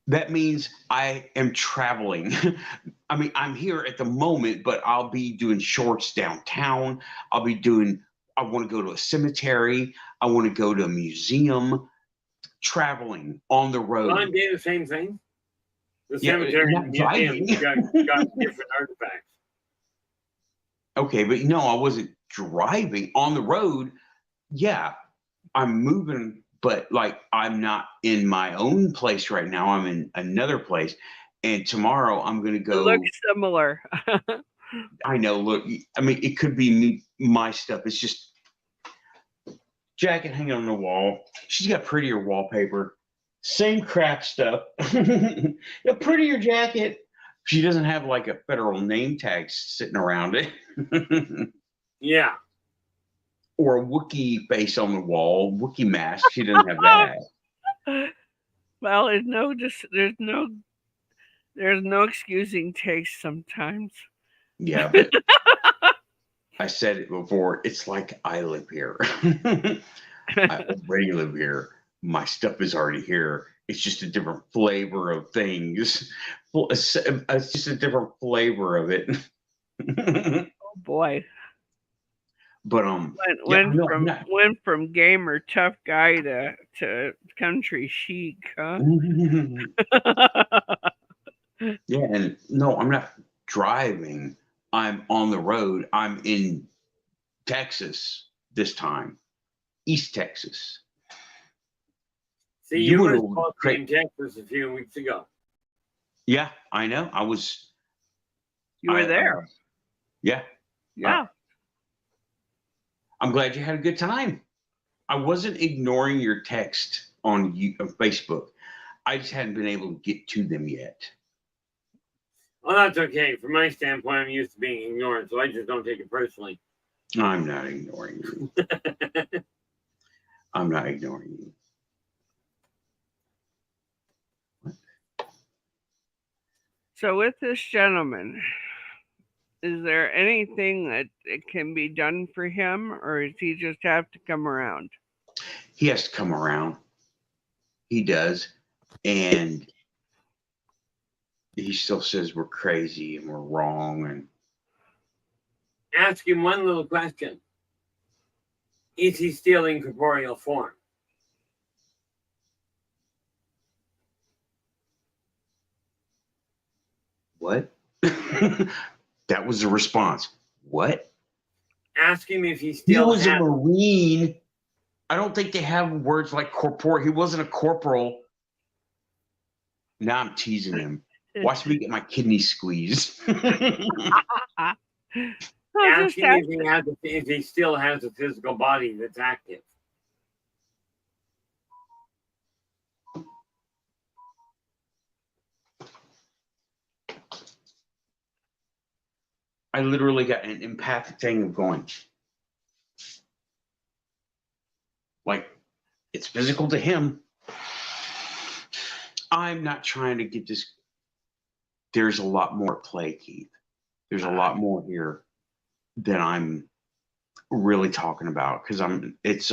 That means I am traveling. I mean, I'm here at the moment, but I'll be doing shorts downtown. I want to go to a cemetery. I want to go to a museum. Traveling on the road. Well, I'm doing the same thing. The cemetery and museum got different artifacts. Okay, but no, I wasn't driving on the road. Yeah, I'm moving, but like I'm not in my own place right now. I'm in another place. And tomorrow I'm going to go. It looks similar. I know. Look, I mean, it could be my stuff. It's just jacket hanging on the wall. She's got prettier wallpaper. Same crap stuff. A prettier jacket. She doesn't have like a federal name tag sitting around it. Yeah. Or a Wookiee face on the wall, Wookiee mask. She doesn't have that. Well, there's no excusing taste sometimes. Yeah, but I said it before. It's like I live here. I already live here. My stuff is already here. It's just a different flavor of things. It's just a different flavor of it. Oh boy. But went from gamer tough guy to country chic, huh? Yeah, and no, I'm not driving. I'm on the road. I'm in Texas this time, East Texas. See, you were supposed to be in Texas a few weeks ago. Yeah, I know. I was. You were there. Yeah. Yeah. I'm glad you had a good time. I wasn't ignoring your text on Facebook. I just hadn't been able to get to them yet. Well, that's okay. From my standpoint, I'm used to being ignored, so I just don't take it personally. I'm not ignoring you. I'm not ignoring you. What? So with this gentleman, is there anything that it can be done for him, or does he just have to come around? He has to come around. He does. And he still says we're crazy and we're wrong. And ask him one little question. Is he still in corporeal form? What? That was the response. What? Ask him if he still He was a Marine. I don't think they have words like corporeal. He wasn't a corporal. Now I'm teasing him. Watch me get my kidney squeezed. Ask him if he still has a physical body that's active. I literally got an empathic thing of going. Like, it's physical to him. I'm not trying to get this. There's a lot more at play, Keith. There's a lot more here than I'm really talking about, because it's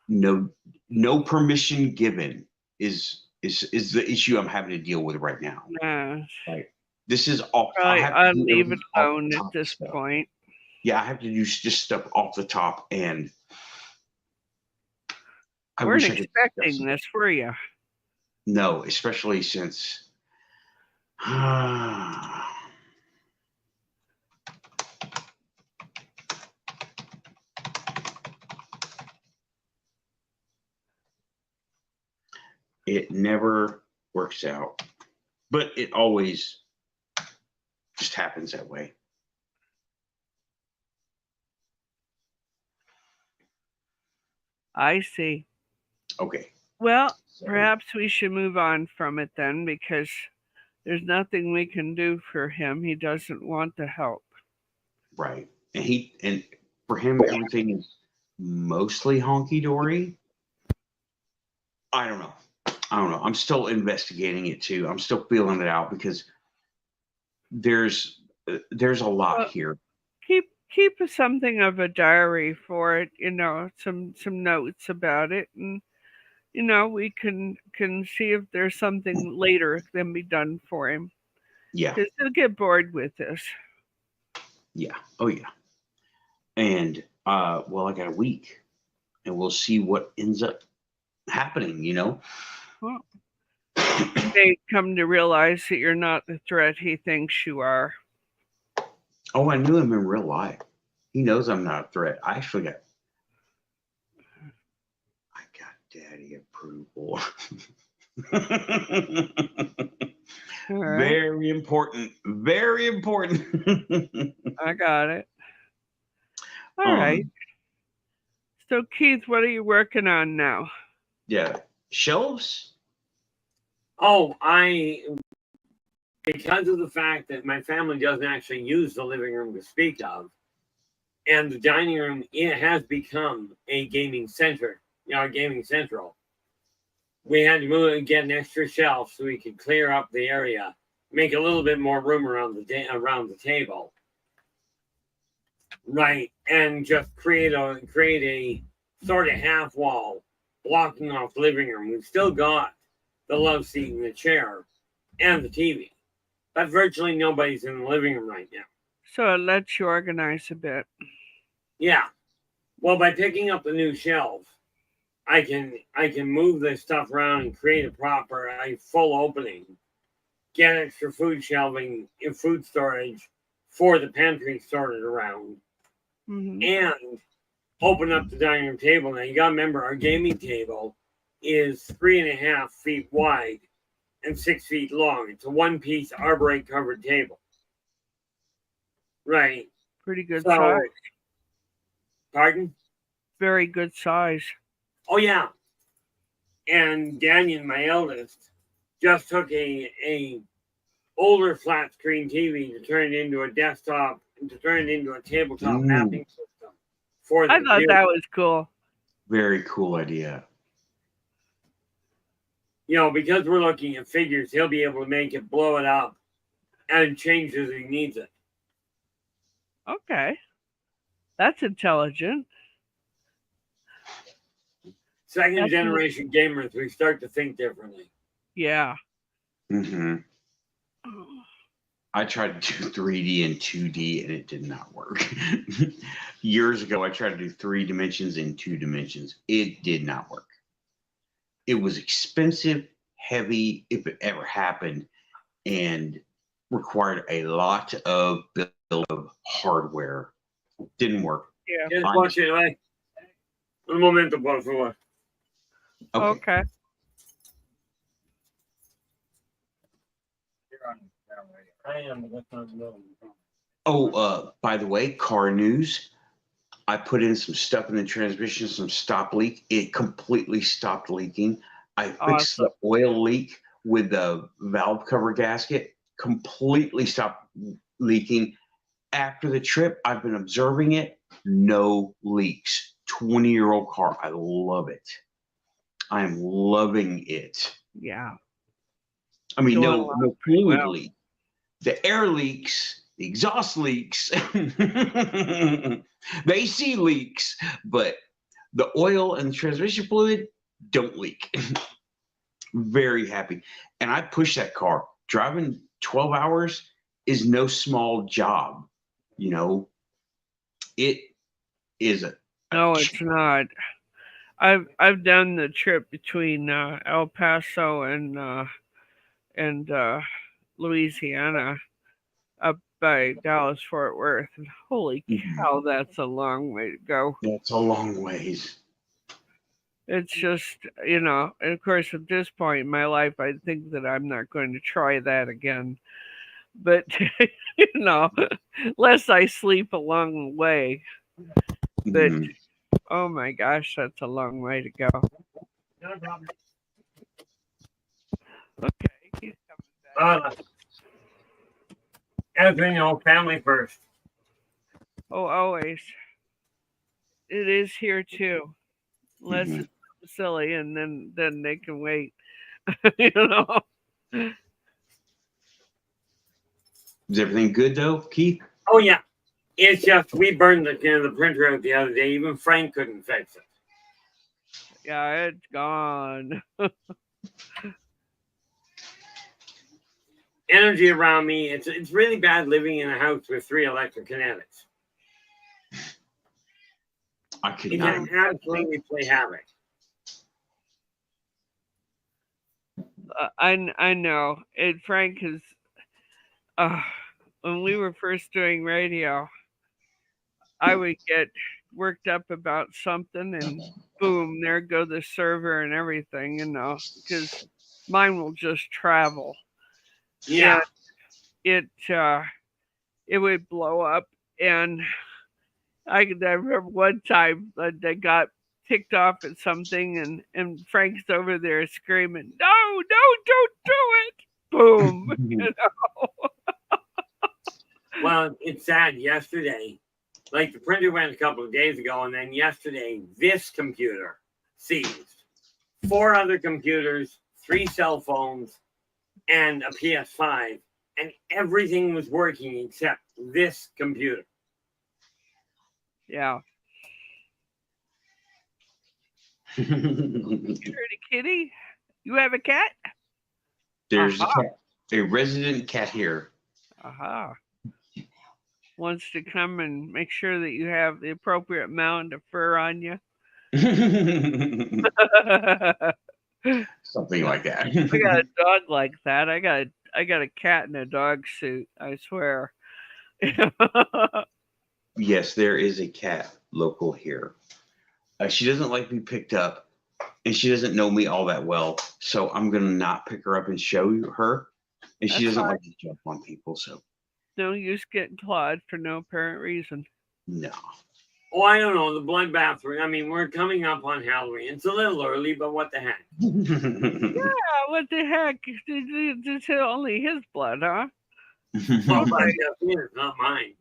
no permission given is the issue I'm having to deal with right now. Nah. Right. This is off. I'll leave it alone at this point. Yeah, I have to do just stuff off the top, and I weren't expecting this, were you? No, especially since it never works out, but it always just happens that way. I see. Okay. Well, perhaps we should move on from it then, because there's nothing we can do for him. He doesn't want the help. Right. And for him, everything is mostly honky-dory. I don't know. I'm still investigating it too. I'm still feeling it out, because there's a lot here. Keep something of a diary for it, some notes about it, and we can see if there's something later that can be done for him. Yeah. Because he'll get bored with this. Yeah. Oh yeah. And well, I got a week, and we'll see what ends up happening. Well, he may come to realize that you're not the threat he thinks you are. Oh, I knew him in real life. He knows I'm not a threat. I actually got daddy approval. Right. Very important. Very important. I got it. All right. So, Keith, what are you working on now? Yeah. Shelves? Oh, because of the fact that my family doesn't actually use the living room to speak of, and the dining room, it has become a gaming center, gaming central. We had to move and get an extra shelf so we could clear up the area, make a little bit more room around the table, right, and just create a sort of half wall blocking off the living room. We've still got the love seat and the chair and the TV, but virtually nobody's in the living room right now. So it lets you organize a bit. Yeah. Well, by picking up the new shelves, I can move this stuff around and create a full opening, get extra food shelving and food storage for the pantry sorted around, and open up the dining room table. Now, you got to remember, our gaming table is 3.5 feet wide and 6 feet long. It's a one-piece arborite covered table. Right. Pretty good size. Pardon? Very good size. Oh, yeah. And Daniel, my eldest, just took a older flat screen TV to turn it into a desktop and to turn it into a tabletop mapping system. I thought that was cool. Very cool idea. Because we're looking at figures, he'll be able to make it, blow it up, and change as he needs it. Okay. That's intelligent. Second generation gamers, we start to think differently. Yeah. I tried to do 3D and 2D, and it did not work. Years ago, I tried to do 3 dimensions and 2 dimensions. It did not work. It was expensive, heavy, if it ever happened, and required a lot of build of hardware. Didn't work. Yeah. Just watch it, right? Un momento, por favor. Okay. Oh, by the way, car news. I put in some stuff in the transmission, some stop leak. It completely stopped leaking. I fixed the oil leak with the valve cover gasket. Completely stopped leaking. After the trip, I've been observing it. No leaks. 20-year-old car. I love it. I'm loving it. Yeah. I mean, no fluid leak. The air leaks, The exhaust leaks. They see leaks, but the oil and the transmission fluid don't leak. Very happy. And I push that car. Driving 12 hours is no small job. You know, it is a no, it's not. I've done the trip between El Paso and Louisiana up by Dallas Fort Worth, and holy cow, that's a long way to go. That's a long ways. It's just, and of course at this point in my life I think that I'm not going to try that again. But lest I sleep along the way. But oh my gosh, that's a long way to go. No problem. Okay, he's coming back. As we know, family first. Oh, always. It is here too. Unless it's silly, and then they can wait. Is everything good though, Keith? Oh yeah. It's just we burned the printer out the other day. Even Frank couldn't fix it. Yeah, it's gone. Energy around me. It's really bad living in a house with 3 electric kinetics. I could It not. can absolutely play havoc. I know. Frank is. When we were first doing radio, I would get worked up about something, and boom, there go the server and everything, because mine will just travel. Yeah. And it would blow up, and I remember one time that they got ticked off at something, and Frank's over there screaming, "No, don't do it!" Boom. Well, it's sad. Yesterday, like the printer went a couple of days ago, and then yesterday, this computer seized 4 other computers, 3 cell phones, and a PS5, and everything was working except this computer. Yeah. You heard a kitty? You have a cat? There's a resident cat here. Aha. Wants to come and make sure that you have the appropriate amount of fur on you. Something like that. I got a dog like that. I got a cat in a dog suit, I swear. Yes, there is a cat local here. She doesn't like to be picked up, and she doesn't know me all that well. So I'm going to not pick her up and show you her. And she doesn't like to jump on people. So no use getting clawed for no apparent reason. No. Oh, I don't know. The bloodbath. I mean, we're coming up on Halloween. It's a little early, but what the heck? Yeah, what the heck? It's only his blood, huh? Well, but it's not mine.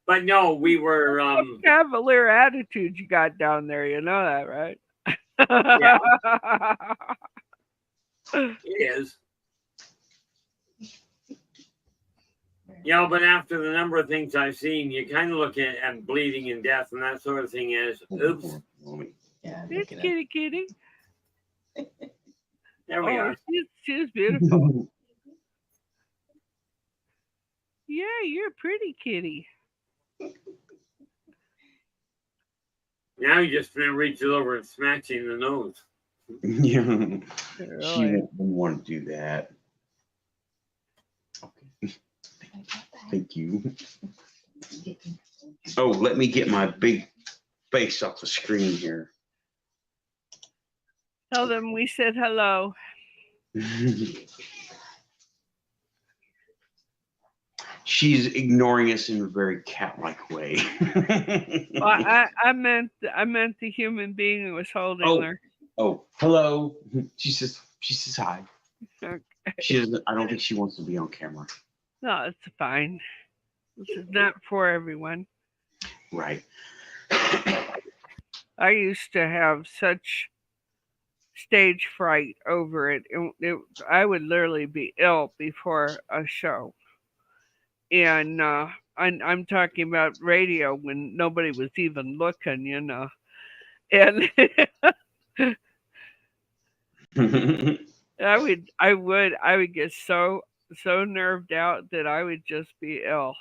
But no, we were cavalier attitude you got down there, you know that, right? Yeah. It is. But after the number of things I've seen, you kind of look at bleeding and death and that sort of thing as, oops. Yeah, It's kitty. There we are. She's beautiful. Yeah, you're a pretty kitty. Now you just reaches over and smacks you in the nose. Yeah. Really? She wouldn't want to do that. Okay. Thank you. Oh, let me get my big face off the screen here. Tell them we said hello. She's ignoring us in a very cat-like way. Well, I meant the human being who was holding her. Oh, hello. She says hi. Okay. She doesn't. I don't think she wants to be on camera. No, it's fine. This is not for everyone. Right. I used to have such stage fright over it. I would literally be ill before a show. And I'm talking about radio when nobody was even looking, you know. And I would get so nerved out that I would just be ill.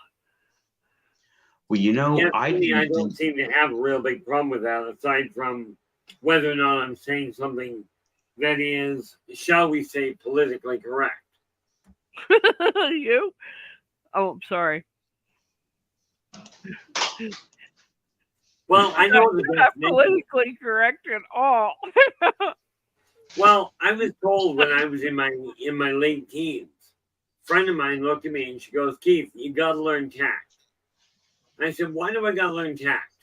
Well, you know, yeah, I don't seem to have a real big problem with that, aside from whether or not I'm saying something that is, shall we say, politically correct. You? Oh, I'm sorry. Well, I know you're not politically correct at all. Well, I was told when I was in my late teens, a friend of mine looked at me and she goes, "Keith, you got to learn tact." And I said, "Why do I got to learn tact?"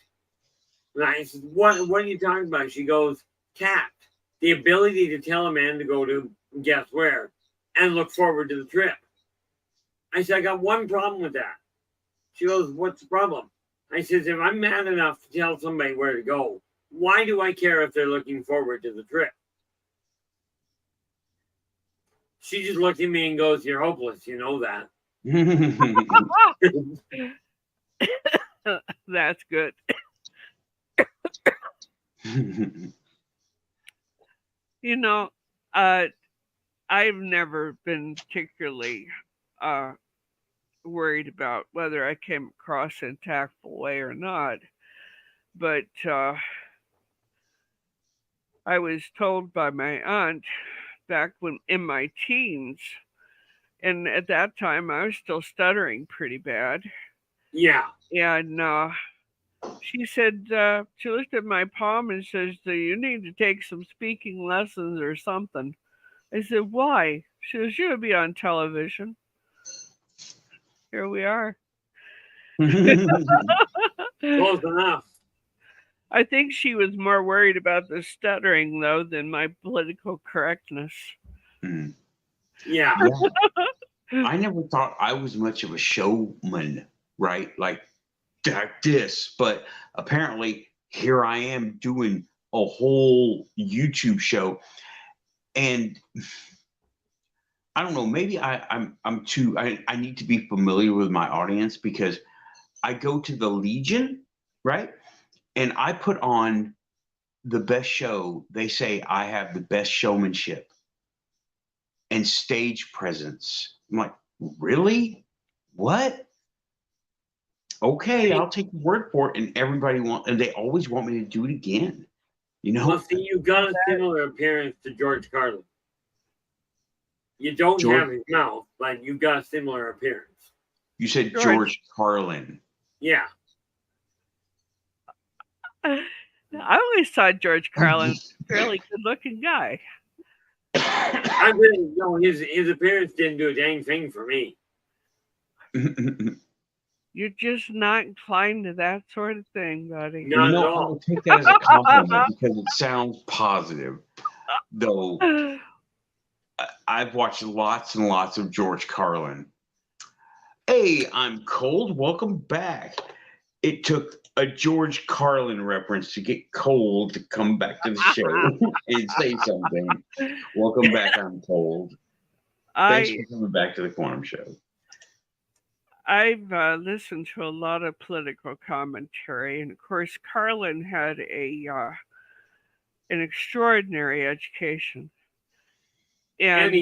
And I said, what are you talking about? She goes, "Tact, the ability to tell a man to go to guess where and look forward to the trip." I said, "I got one problem with that." She goes, "What's the problem?" I said, "If I'm mad enough to tell somebody where to go, why do I care if they're looking forward to the trip?" She just looked at me and goes, "You're hopeless. You know that." That's good. You know, I've never been particularly worried about whether I came across in a tactful way or not. But I was told by my aunt back when in my teens, and at that time I was still stuttering pretty bad. Yeah. And she said, she looked at my palm and says, "You need to take some speaking lessons or something." I said, "Why?" She says, "You'll be on television." Here we are. Close enough. I think she was more worried about the stuttering, though, than my political correctness. Yeah. I never thought I was much of a showman, right? Like this, but apparently here I am doing a whole YouTube show, and I don't know, maybe I need to be familiar with my audience, because I go to the Legion, right? And I put on the best show. They say I have the best showmanship and stage presence. I'm like, really? What? Okay, I'll take the word for it. And they always want me to do it again. You know? Well, see, you got a similar appearance to George Carlin. You don't have his mouth, but you got a similar appearance. You said George Carlin. Yeah. I always thought George Carlin was a fairly good-looking guy. I really know his appearance didn't do a dang thing for me. You're just not inclined to that sort of thing, buddy. No, I'll take that as a compliment because it sounds positive. Though I've watched lots and lots of George Carlin. Hey, I'm Cold. Welcome back. It took a George Carlin reference to get Cold to come back to the show and say something. Welcome back, I'm Cold. Thanks for coming back to the Quantum Show. I've listened to a lot of political commentary, and of course, Carlin had an extraordinary education. And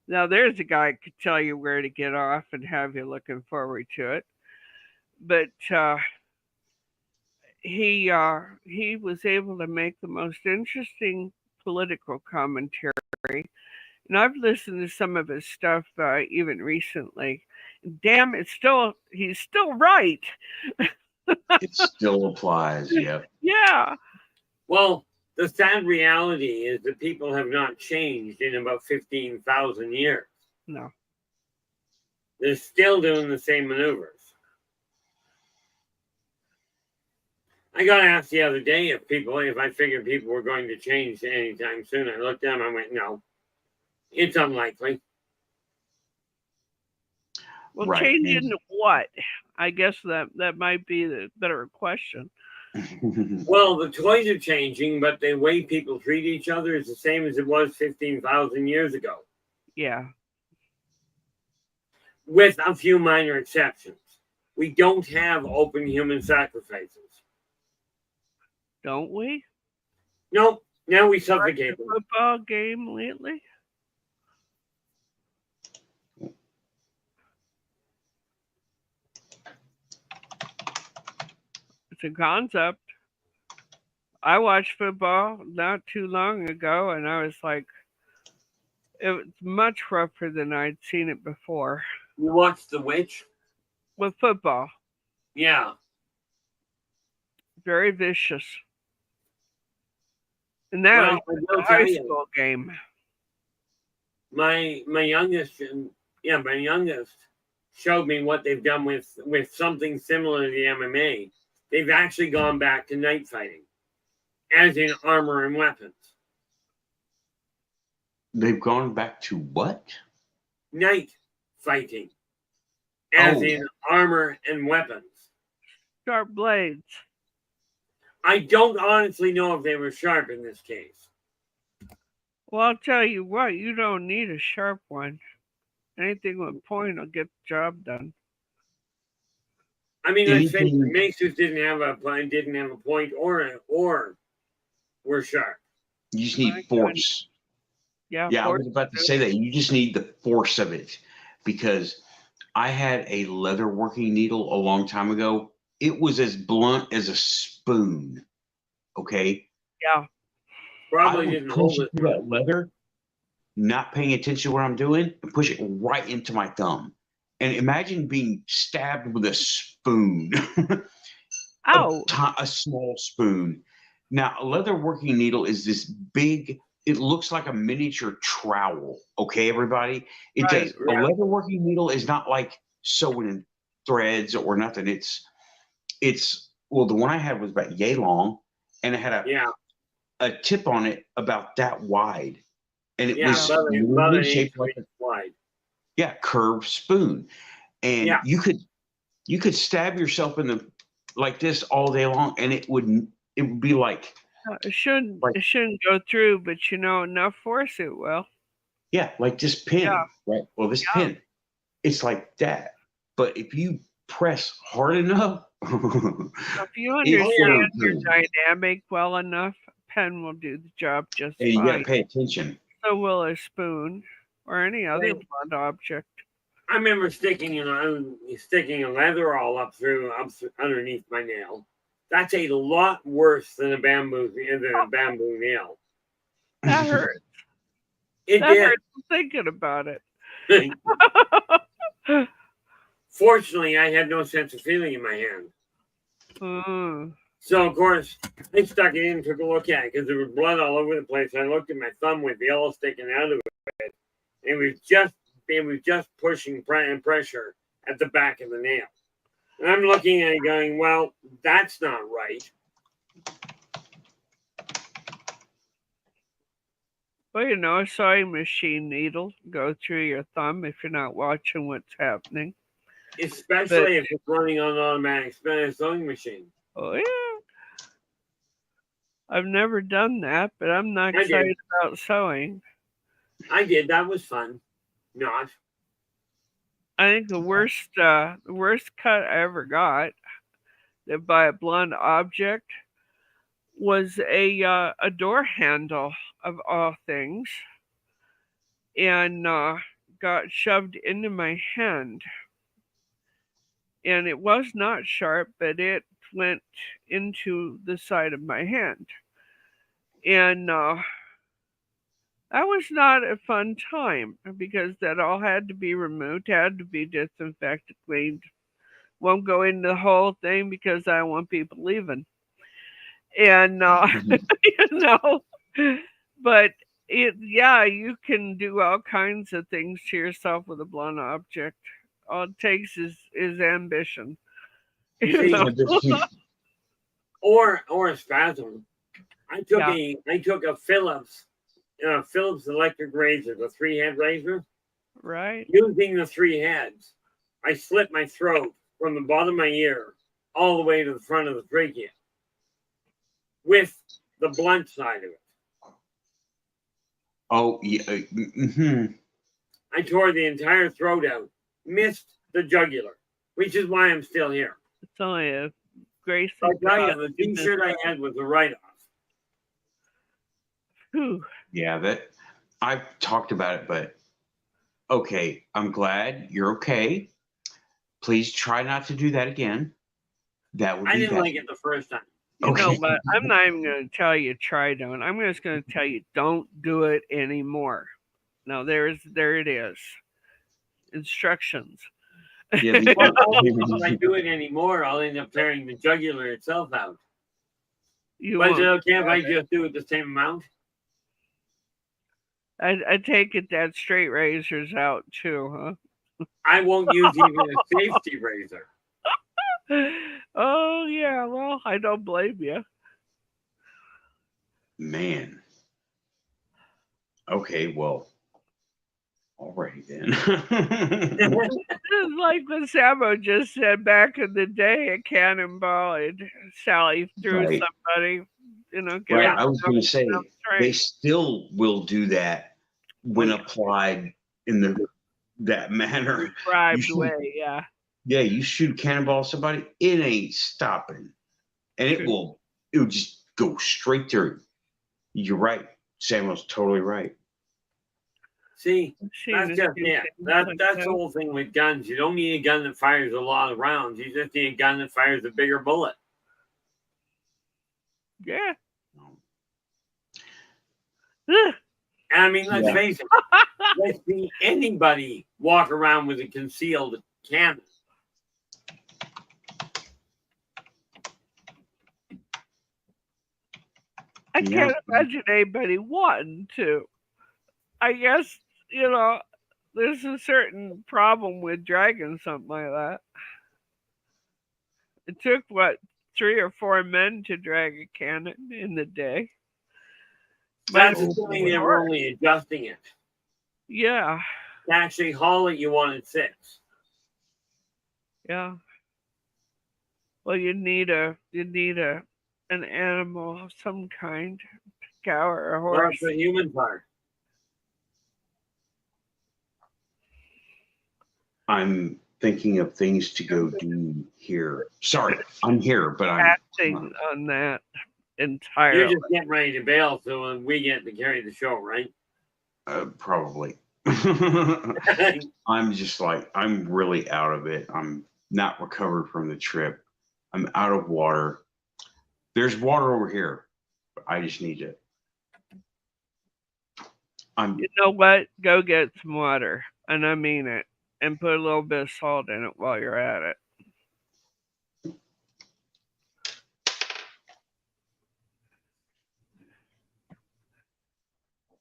now there's a guy who could tell you where to get off and have you looking forward to it. But he was able to make the most interesting political commentary. And I've listened to some of his stuff even recently. Damn, he's still right. It still applies, yeah. Yeah. Well, the sad reality is that people have not changed in about 15,000 years. No. They're still doing the same maneuvers. I got asked the other day if I figured people were going to change anytime soon. I looked at them, I went, no, it's unlikely. Well, change into what? I guess that might be the better question. Well, the toys are changing, but the way people treat each other is the same as it was 15,000 years ago. Yeah. With a few minor exceptions. We don't have open human sacrifices. Don't we? Nope. Now we suffocate them. Football game lately? It's a concept. I watched football not too long ago, and I was like, it was much rougher than I'd seen it before. You watched The Witch? With football. Yeah. Very vicious. And that was a high school game. My youngest showed me what they've done with something similar to the MMA. They've actually gone back to night fighting, as in armor and weapons. They've gone back to what? Night fighting, as in armor and weapons. Sharp blades. I don't honestly know if they were sharp in this case. Well, I'll tell you what, you don't need a sharp one. Anything with point will get the job done. I mean, let's face it, Maces didn't have a point or were sharp. You just need force. Yeah, I was about to say that. You just need the force of it, because I had a leather working needle a long time ago. It was as blunt as a spoon. Okay. Yeah. Probably didn't hold it. That leather, not paying attention to what I'm doing, and push it right into my thumb. And imagine being stabbed with a spoon. Ow. A small spoon. Now, a leather working needle is this big, it looks like a miniature trowel. Okay, everybody? It does. A leather working needle is not like sewing in threads or nothing. Well, the one I had was about yay long, and it had a tip on it about that wide. And it was about shaped like a wide. Yeah, curved spoon. And you could stab yourself in the like this all day long, and it would be like it shouldn't go through, but enough force it will. Yeah, like this pin, right? Well, this pin, it's like that. But if you press hard enough, if you understand your dynamic well enough, a pen will do the job just fine. You gotta pay attention. So will a spoon or any other blunt object. I remember sticking a leather awl up underneath my nail. That's a lot worse than a bamboo nail. That hurts. That hurts thinking about it. Fortunately, I had no sense of feeling in my hand. So, of course, I stuck it in and took a look at it because there was blood all over the place. I looked at my thumb with the yellow sticking out of it. It was just pushing pressure at the back of the nail. And I'm looking at it going, well, that's not right. Well, a sewing machine needle go through your thumb if you're not watching what's happening. Especially if it's running on an automatic sewing machine. Oh, yeah. I've never done that, but I'm not excited about sewing. I did. That was fun. Not. I think the worst cut I ever got by a blunt object was a door handle of all things, and got shoved into my hand. And it was not sharp, but it went into the side of my hand. And that was not a fun time because that all had to be removed, had to be disinfected, cleaned. Won't go into the whole thing because I want people leaving. And, but you can do all kinds of things to yourself with a blunt object. All it takes is ambition. Or a spasm. I took a Phillips electric razor, the 3-head razor. Right. Using the 3 heads, I slit my throat from the bottom of my ear all the way to the front of the trachea. with the blunt side of it. Oh, yeah. I tore the entire throat out, missed the jugular, which is why I'm still here. It's only a grace. I tell you, the t-shirt I had was a write-off. Yeah, that I've talked about it, but okay, I'm glad you're okay. Please try not to do that again. That would be I didn't bad. like it the first time. You know, but I'm not even going to tell you try don't. I'm just going to tell you don't do it anymore. Now there it is. Instructions. Yeah, if I do it anymore, I'll end up tearing the jugular itself out. But is it okay if I just do it the same amount? I take it that straight razor's out too, huh? I won't use even a safety razor. Oh yeah, well, I don't blame you. Man. Okay, well, all right then. It's like what Samo just said back in the day at Cannonball, and Sally threw somebody, you know. Right, I was going to say they still will do that when applied in that manner. Prescribed way, yeah. Yeah, you shoot a cannonball at somebody, it ain't stopping, and it will just go straight through. You're right. Samuel's totally right. See, that's just it. That's the whole thing with guns. You don't need a gun that fires a lot of rounds. You just need a gun that fires a bigger bullet. Yeah. I mean, let's face it. Let's see anybody walk around with a concealed cannon. I can't imagine anybody wanting to. I guess, you know, there's a certain problem with dragging something like that. It took, 3 or 4 men to drag a cannon in the day. That's assuming they were only adjusting it. Yeah. To actually haul it, you wanted 6. Yeah. Well, you need an animal of some kind, a cow or a horse. Well, that's the human part. I'm thinking of things to go do here. Sorry, I'm here, but I'm acting on that entirely. You're just getting ready to bail, so when we get to carry the show, right? Probably. I'm just like, I'm really out of it. I'm not recovered from the trip. I'm out of water. There's water over here, but I just need it. You know what? Go get some water, and I mean it, and put a little bit of salt in it while you're at it.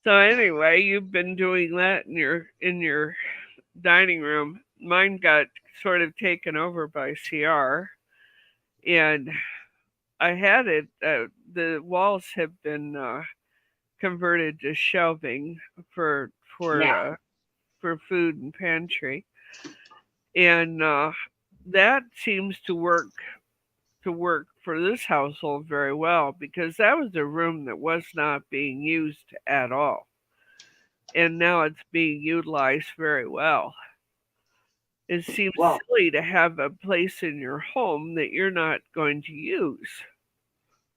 So anyway, you've been doing that in your dining room. Mine got sort of taken over by CR, and I had it. The walls have been converted to shelving for food and pantry, and that seems to work for this household very well, because that was a room that was not being used at all, and now it's being utilized very well. It seems silly to have a place in your home that you're not going to use.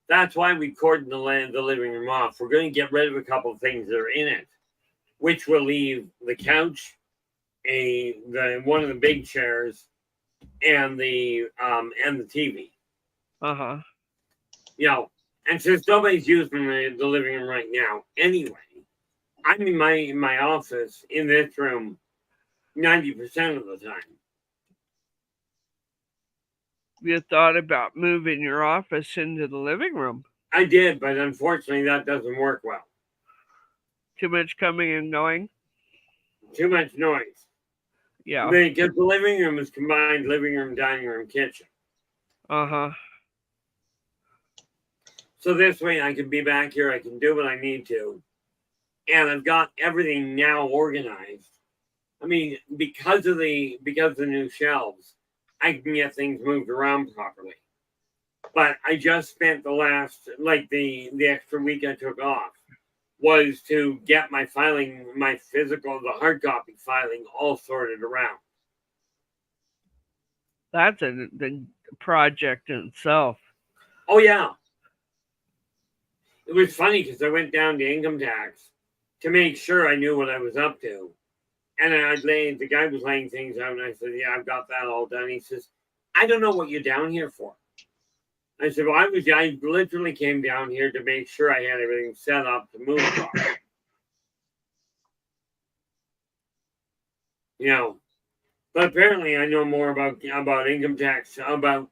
That's why we cordoned the living room off. We're going to get rid of a couple of things that are in it, which will leave the couch, one of the big chairs, and the TV. You know, and since nobody's using the living room right now, anyway, I'm in my office in this room 90% of the time. You thought about moving your office into the living room? I did, but unfortunately that doesn't work well. Too much coming and going? Too much noise. Yeah. Because the living room is combined living room, dining room, kitchen. So this way I can be back here, I can do what I need to. And I've got everything now organized. I mean, because of the new shelves, I can get things moved around properly. But I just spent the last, like the extra week I took off was to get my filing, my physical, the hard copy filing all sorted around. That's the project in itself. Oh, yeah. It was funny because I went down to income tax to make sure I knew what I was up to. And the guy was laying things out, and I said, yeah, I've got that all done. He says, I don't know what you're down here for. I said, well, I literally came down here to make sure I had everything set up to move across. You know, but apparently I know more about income tax, about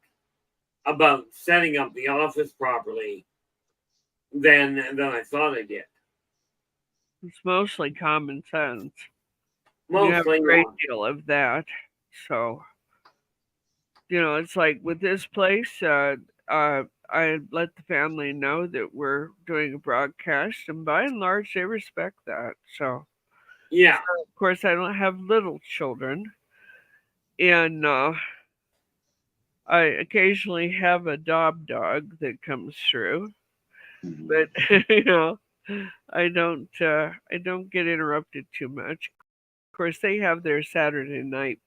setting up the office properly than I thought I did. It's mostly common sense. Mostly, you have a great deal of that. So, it's like with this place, I let the family know that we're doing a broadcast, and by and large, they respect that. So, yeah. So, of course, I don't have little children, and I occasionally have a dog that comes through, but I don't get interrupted too much. Of course, they have their Saturday night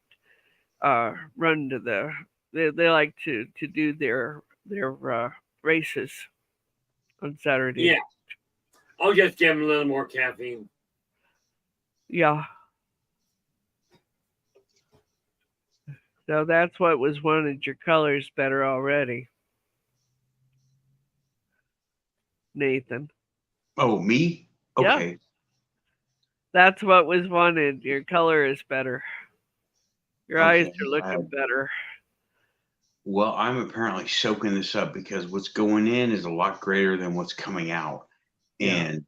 run to they like to do their races on Saturday. Yeah, I'll just give them a little more caffeine. Yeah. So that's what was wanted. Your color's better already, Nathan. Oh, me? Okay. Yeah. That's what was wanted. Your color is better. Your eyes are looking better. Well, I'm apparently soaking this up because what's going in is a lot greater than what's coming out. And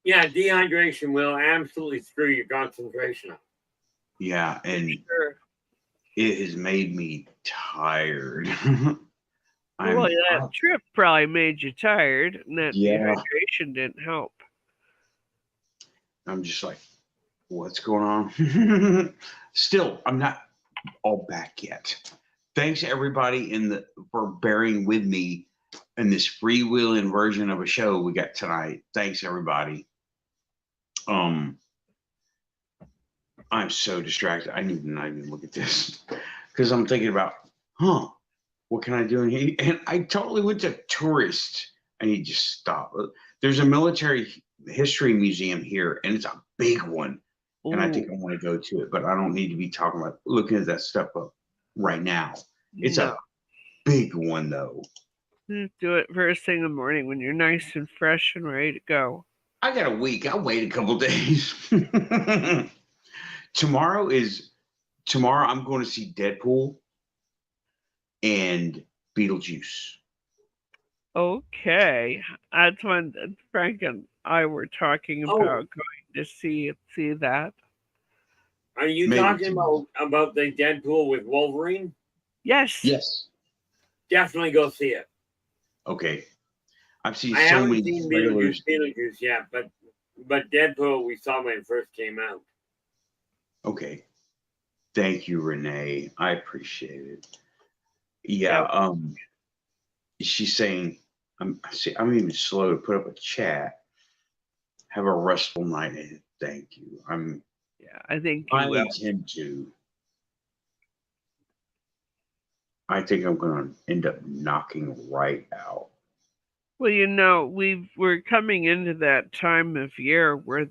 yeah, dehydration will absolutely screw your concentration up. Yeah, and it has made me tired. Well, that trip probably made you tired, and that dehydration didn't help. I'm just like, what's going on? Still, I'm not all back yet. Thanks everybody for bearing with me in this freewheeling version of a show we got tonight. Thanks everybody. I'm so distracted. I need to not even look at this because I'm thinking about, what can I do in here? And I totally went to tourist. I need to stop. There's a military history museum here, and it's a big one. Ooh. And I think I want to go to it, but I don't need to be looking at that stuff up right now. It's a big one, though. Do it first thing in the morning when you're nice and fresh and ready to go. I got a week. I'll wait a couple days. Tomorrow I'm going to see Deadpool and Beetlejuice. Okay. That's when Frank and I were talking about going to see that. Are you talking about the Deadpool with Wolverine? Yes. Yes. Definitely go see it. Okay. I've seen so many trailers. Beetlejuice yet, but Deadpool we saw when it first came out. Okay. Thank you, Renee. I appreciate it. Yeah. She's saying, I'm even slow to put up a chat. Have a restful night. Thank you. I think you will. Intend to. I think I'm going to end up knocking right out. Well, we're coming into that time of year where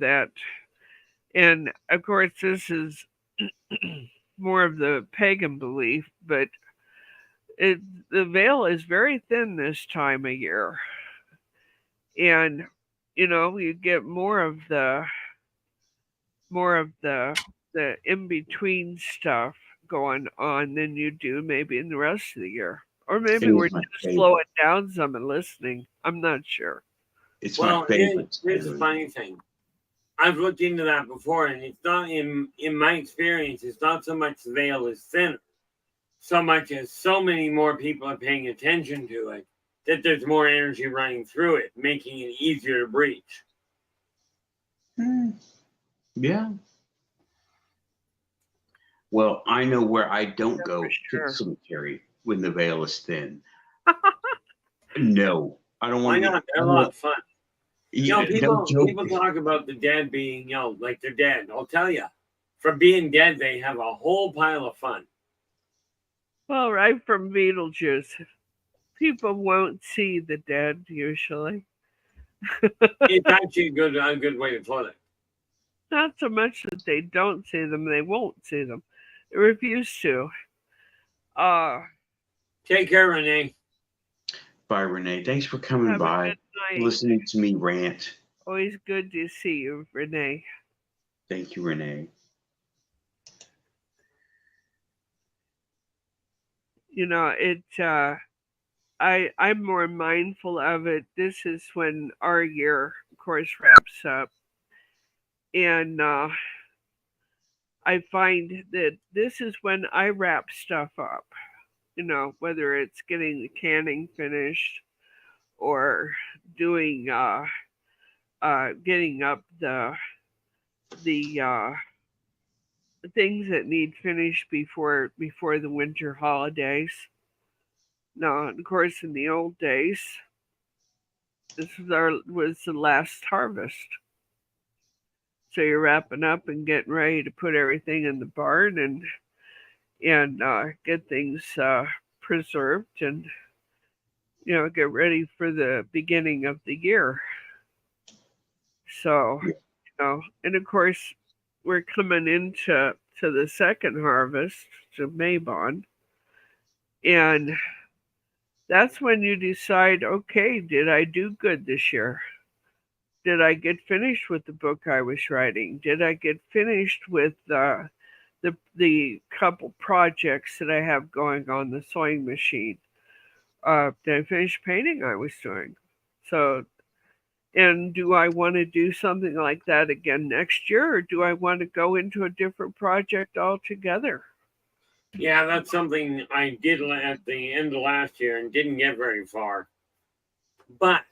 and of course this is more of the pagan belief, but the veil is very thin this time of year, and you get more of the in between stuff going on than you do maybe in the rest of the year, or maybe we're just slowing down some and listening. I'm not sure. It's my favorite. Here's the funny thing. I've looked into that before, and it's not in my experience. It's not so much the veil is thin, so much as so many more people are paying attention to it that there's more energy running through it, making it easier to breach. Yeah. Well, I know where I don't go to the cemetery when the veil is thin. No, I don't want Why to. not? They're a lot of fun. Yeah, People talk about the dead being, like they're dead. I'll tell you, for being dead, they have a whole pile of fun. Well, right from Beetlejuice, people won't see the dead usually. It's actually a good way to put it. Not so much that they don't see them; they won't see them. They refuse to. Take care, Renee. Bye, Renee. Thanks for coming Have a by, good night. listening to me rant. Always good to see you, Renee. Thank you, Renee. You know, I'm more mindful of it. This is when our year, of course, wraps up. And I find that this is when I wrap stuff up. You know, whether it's getting the canning finished or doing getting up the things that need finished before the winter holidays. Now, of course, in the old days, this was the last harvest. So you're wrapping up and getting ready to put everything in the barn and get things preserved and get ready for the beginning of the year. So and of course we're coming into the second harvest, to Mabon, and that's when you decide, okay, did I do good this year? Did I get finished with the book I was writing? Did I get finished with the couple projects that I have going on the sewing machine? Did I finish painting I was doing? So, and do I want to do something like that again next year, or do I want to go into a different project altogether? Yeah, that's something I did at the end of last year and didn't get very far. But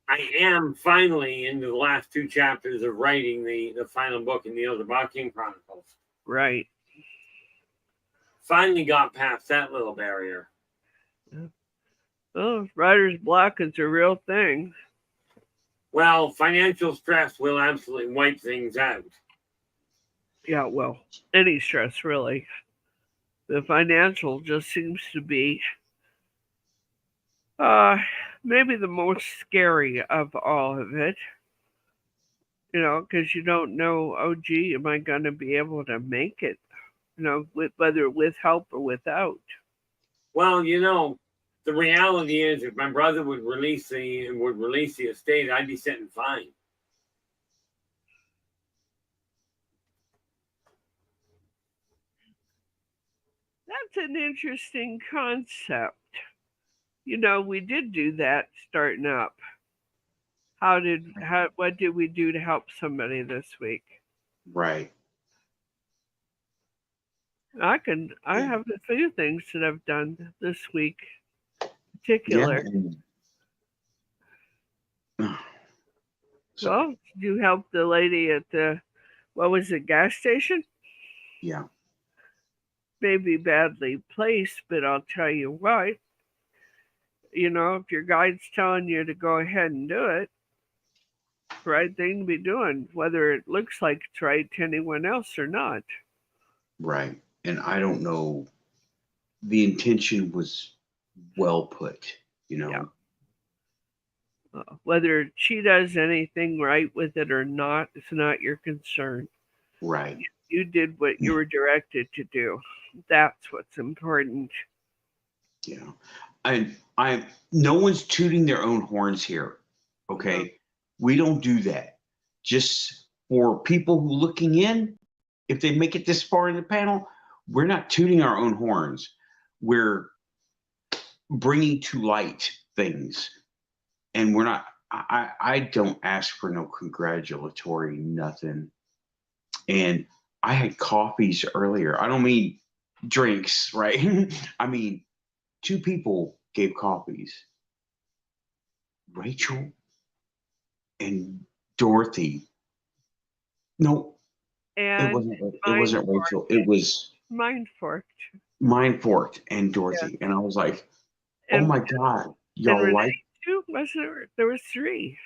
I am finally into the last 2 chapters of writing the final book in the Ozabakin Chronicles. Right. Finally got past that little barrier. Well, writer's block is a real thing. Well, financial stress will absolutely wipe things out. Yeah, well, any stress, really. The financial just seems to be maybe the most scary of all of it. Because you don't know, oh, gee, am I going to be able to make it? Whether with help or without. Well, the reality is, if my brother would release the estate, I'd be sitting fine. That's an interesting concept. We did do that starting up. What did we do to help somebody this week? Right. I have a few things that I've done this week, in particular. Yeah. Well, did you help the lady at the, gas station? Yeah. Maybe badly placed, but I'll tell you what. If your guide's telling you to go ahead and do it, the right thing to be doing, whether it looks like it's right to anyone else or not. Right. And I don't know, the intention was well put, Yeah. Whether she does anything right with it or not, it's not your concern. Right. You did what you were directed to do. That's what's important. Yeah. No one's tooting their own horns here. Okay. No. We don't do that. Just for people who looking in, if they make it this far in the panel, we're not tooting our own horns. We're bringing to light things. And we're not, I don't ask for no congratulatory nothing. And I had coffees earlier. I don't mean drinks, right? I mean, 2 people gave coffees. Rachel and Dorothy. No, And it wasn't Rachel. It was Mindforked. Mindforked and Dorothy, and I was like, "Oh And, my god, and y'all Renee like?" too? Was there was 3.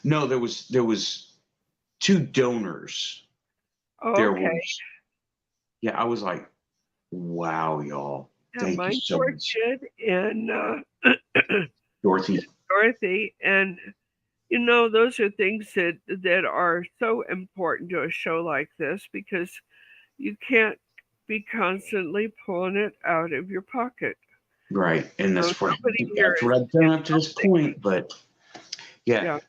No, there was 2 donors. Oh, There okay. was, yeah. I was like, "Wow, y'all, Yeah, thank you mine so were much, good, and Dorothy." Dorothy, and those are things that are so important to a show like this, because you can't be constantly pulling it out of your pocket. Right, and So that's what nobody here that's what I've done up to this point. But yeah, yeah.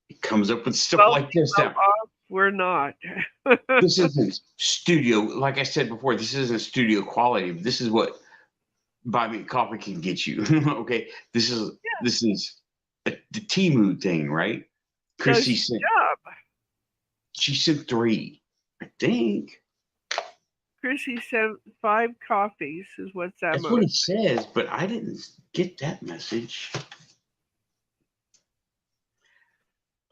it comes up with stuff Well, like this now. off, we're not. This isn't studio, like I said before. This isn't studio quality. This is what buy me a coffee can get you. Okay, this is the Timu thing, right? Chrissy Does sent job. she sent 3, I think. Chrissy sent 5 coffees, is what's that That's what much. it says, but I didn't get that message.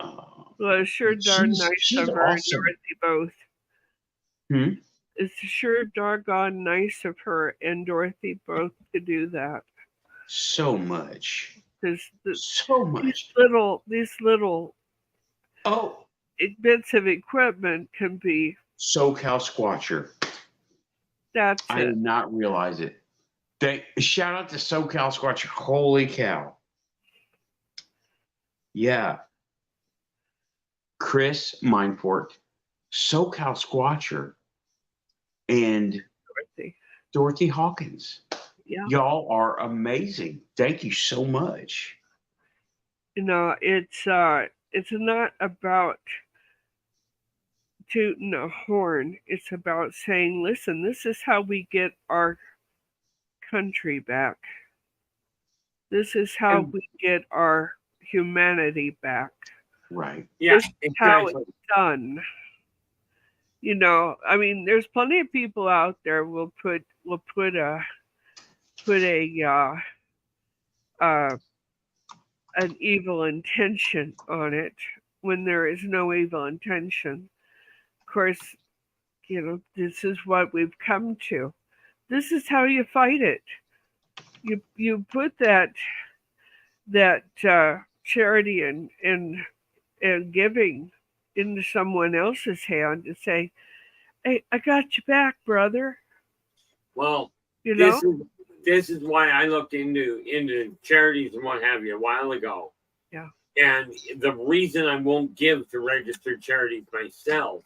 Well, it's sure darn nice she's of her awesome. and Dorothy both. Hmm? It's sure doggone nice of her and Dorothy both to do that. So much. Because So much. these little Oh, bits of equipment can be. SoCal Squatcher. That's I it. did not realize it. Shout out to SoCal Squatcher. Holy cow. Yeah. Chris Mindforked, SoCal Squatcher, and Dorothy Hawkins. Yeah. Y'all are amazing. Thank you so much. It's not about tooting a horn. It's about saying, listen, this is how we get our country back. This is how we get our humanity back. Right. Yeah, this is how it's done. I mean, there's plenty of people out there will put an evil intention on it when there is no evil intention. Of course, this is what we've come to. This is how you fight it. You put that charity and giving into someone else's hand to say, "Hey, I got you back, brother." Well, this is why I looked into charities and what have you a while ago. Yeah. And the reason I won't give to registered charities myself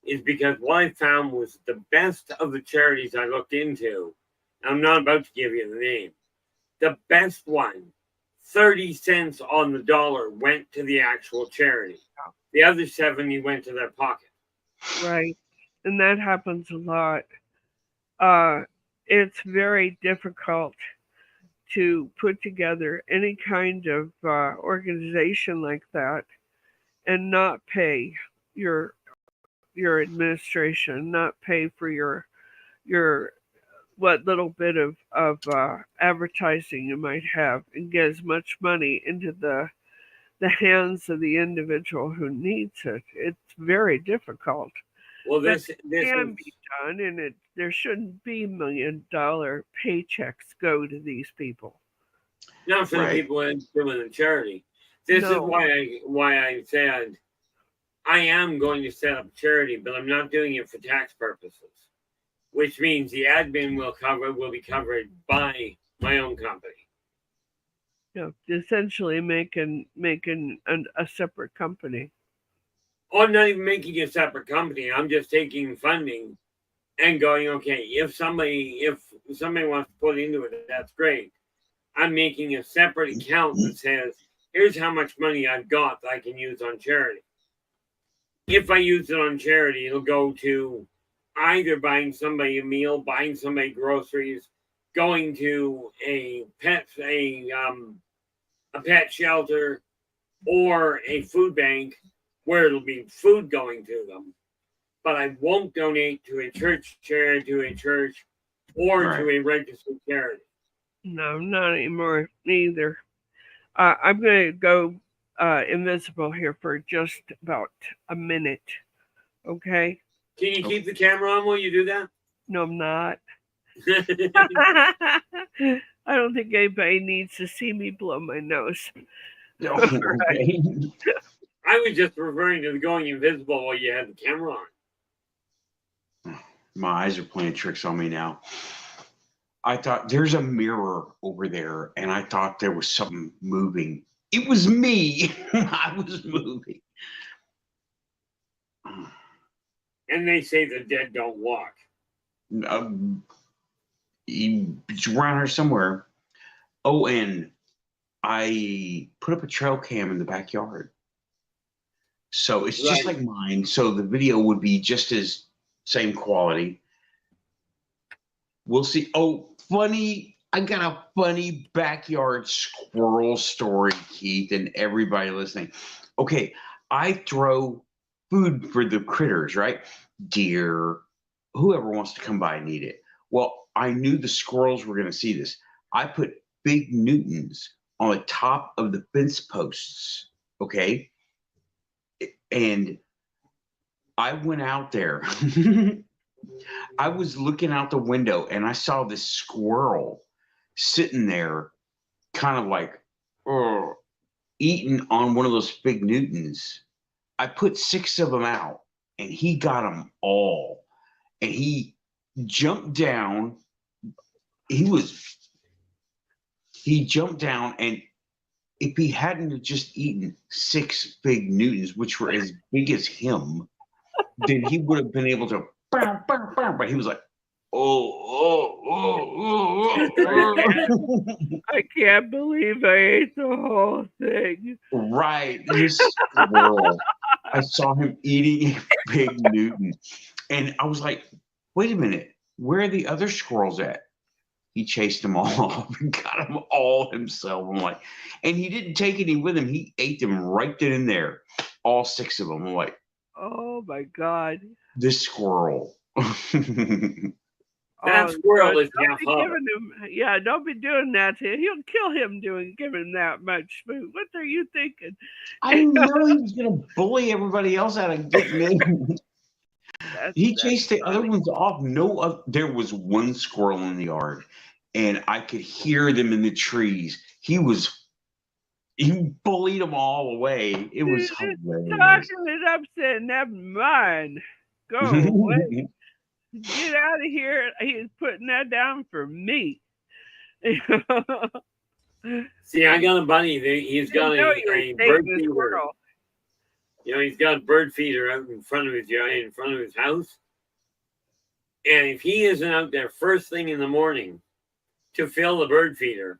is because what I found was the best of the charities I looked into. I'm not about to give you the name. The best one, 30 cents on the dollar went to the actual charity. The other 70 went to their pocket. Right. And that happens a lot. It's very difficult to put together any kind of organization like that and not pay your administration, not pay for your what little bit of advertising you might have, and get as much money into the hands of the individual who needs it. It's very difficult. Well, this can be done, and there shouldn't be $1 million paychecks go to these people. Not for the people doing the charity. This is why I said I am going to set up a charity, but I'm not doing it for tax purposes, which means the admin will be covered by my own company. Essentially making a separate company. Oh, I'm not even making a separate company. I'm just taking funding and going, okay, if somebody wants to put into it, that's great. I'm making a separate account that says, here's how much money I've got that I can use on charity. If I use it on charity, it'll go to either buying somebody a meal, buying somebody groceries, going to a pet shelter, or a food bank where it'll be food going to them. But I won't donate to a church or to a registered charity. No, not anymore, neither. I'm going to go invisible here for just about a minute, okay? Can you keep the camera on while you do that? No, I'm not. I don't think anybody needs to see me blow my nose. Okay. I was just referring to going invisible while you had the camera on. My eyes are playing tricks on me now. I thought there's a mirror over there, and I thought there was something moving. It was me. I was moving. And they say the dead don't walk. It's around here somewhere. Oh, and I put up a trail cam in the backyard. So it's just like mine. So the video would be just as same quality. We'll see. Oh, funny. I got a funny backyard squirrel story, Keith, and everybody listening. Okay, I throw food for the critters, right? Deer, whoever wants to come by and eat it. Well, I knew the squirrels were going to see this. I put big Newtons on the top of the fence posts, okay? And I went out there. I was looking out the window and I saw this squirrel sitting there kind of like eating on one of those big Newtons. I put 6 of them out and he got them all. And he jumped down. He jumped down, and if he hadn't just eaten 6 big Newtons, which were as big as him, then he would have been able to but he was like, I can't believe I ate the whole thing. Right. This squirrel. I saw him eating a big Newton. And I was like, wait a minute, where are the other squirrels at? He chased them all off and got them all himself. I'm like, and he didn't take any with him. He ate them right then and there, all 6 of them. I'm like, oh my God. This squirrel. That squirrel is half yeah, don't be doing that to him. He'll kill him giving him that much food. What are you thinking? I know he was going to bully everybody else out of getting in. He chased the other ones off. There was one squirrel in the yard, and I could hear them in the trees. He bullied them all away. It was hilarious. Talking it up, saying, never mind. Go away. Get out of here. He's putting that down for me. See, I got a buddy. He's got a bird feeder. You know, he's got a bird feeder out in front of his house. And if he isn't out there first thing in the morning to fill the bird feeder,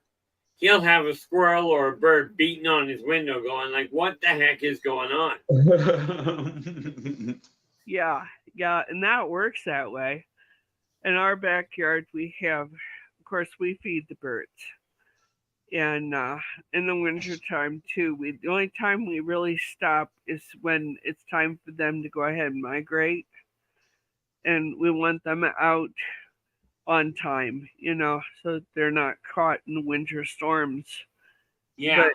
he'll have a squirrel or a bird beating on his window going like, what the heck is going on? Yeah, and that works that way. In our backyard, we have, of course, we feed the birds. And in the wintertime, too, the only time we really stop is when it's time for them to go ahead and migrate. And we want them out on time, you know, so that they're not caught in winter storms. Yeah. But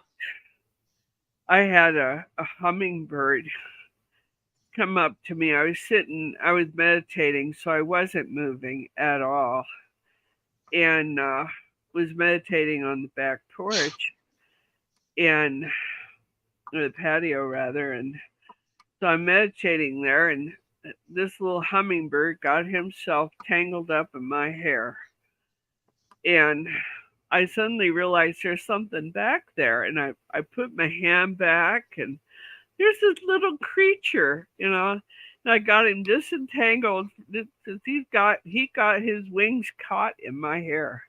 I had a hummingbird come up to me. I was meditating, so I wasn't moving at all. And was meditating on the back porch and the patio rather. And so I'm meditating there, and this little hummingbird got himself tangled up in my hair. And I suddenly realized there's something back there. And I put my hand back, and there's this little creature, you know, and I got him disentangled because he got his wings caught in my hair.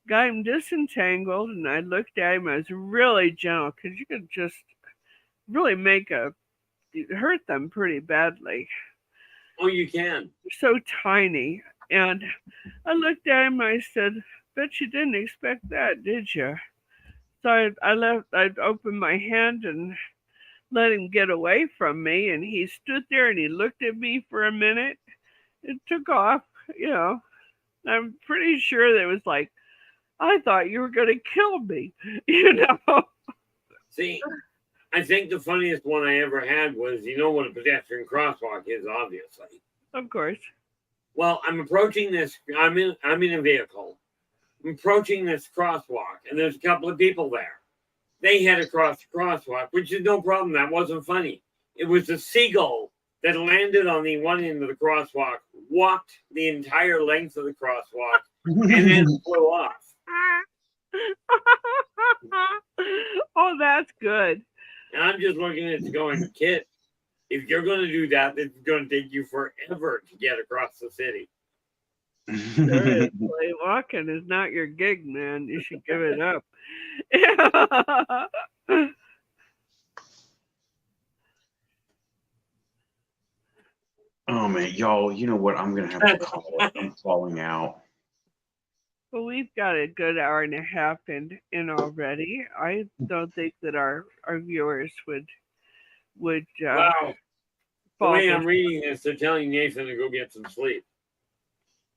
Got him disentangled, and I looked at him. I was really gentle because you could just really hurt them pretty badly. Oh, you can. They're so tiny. And I looked at him. I said, bet you didn't expect that, did you? So I opened my hand and let him get away from me. And he stood there and he looked at me for a minute and took off, you know. I'm pretty sure that it was like, I thought you were going to kill me, you know. See, I think the funniest one I ever had was, you know what a pedestrian crosswalk is, obviously. Of course. Well, I'm approaching this. I'm in a vehicle. I'm approaching this crosswalk, and there's a couple of people there. They had to cross the crosswalk, which is no problem. That wasn't funny. It was a seagull that landed on the one end of the crosswalk, walked the entire length of the crosswalk, and then flew off. Oh, that's good. And I'm just looking at it going, kid, if you're going to do that, it's going to take you forever to get across the city. Seriously, walking is not your gig, man. You should give it up. Oh man, y'all, you know what? I'm gonna have to call it. I'm falling out. Well, we've got a good hour and a half in already. I don't think that our viewers would wow. The way I'm reading this, they're telling Nathan to go get some sleep.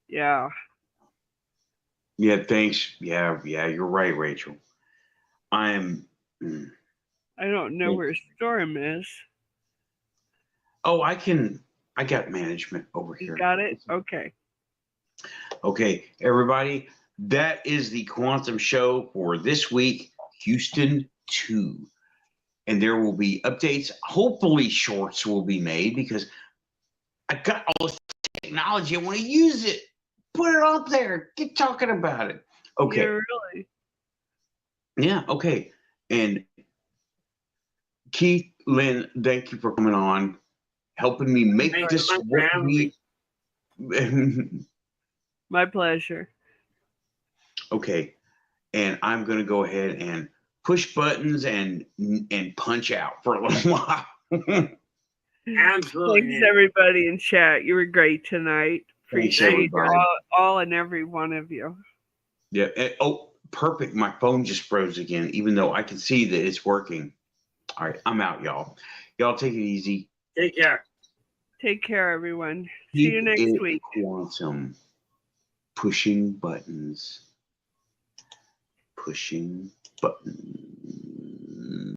Yeah. Yeah, thanks. Yeah, you're right, Rachel. I don't know where Storm is. Oh, I got management over here. You got it? Okay. Okay, everybody, that is the Quantum Show for this week, Houston 2. And there will be updates. Hopefully shorts will be made because I've got all this technology. I want to use it. Put it up there. Get talking about it. Okay. Yeah, really. Yeah, okay. And Keith, Lynn, thank you for coming on, helping me make this what we... My pleasure. Okay. And I'm going to go ahead and push buttons and punch out for a little while. Absolutely. Thanks, everybody in chat. You were great tonight. Appreciate all and every one of you. Yeah. Oh, perfect. My phone just froze again, even though I can see that it's working. All right. I'm out, y'all. Y'all take it easy. Take care. Take care, everyone. See you next week. Quantum. Pushing buttons. Pushing buttons.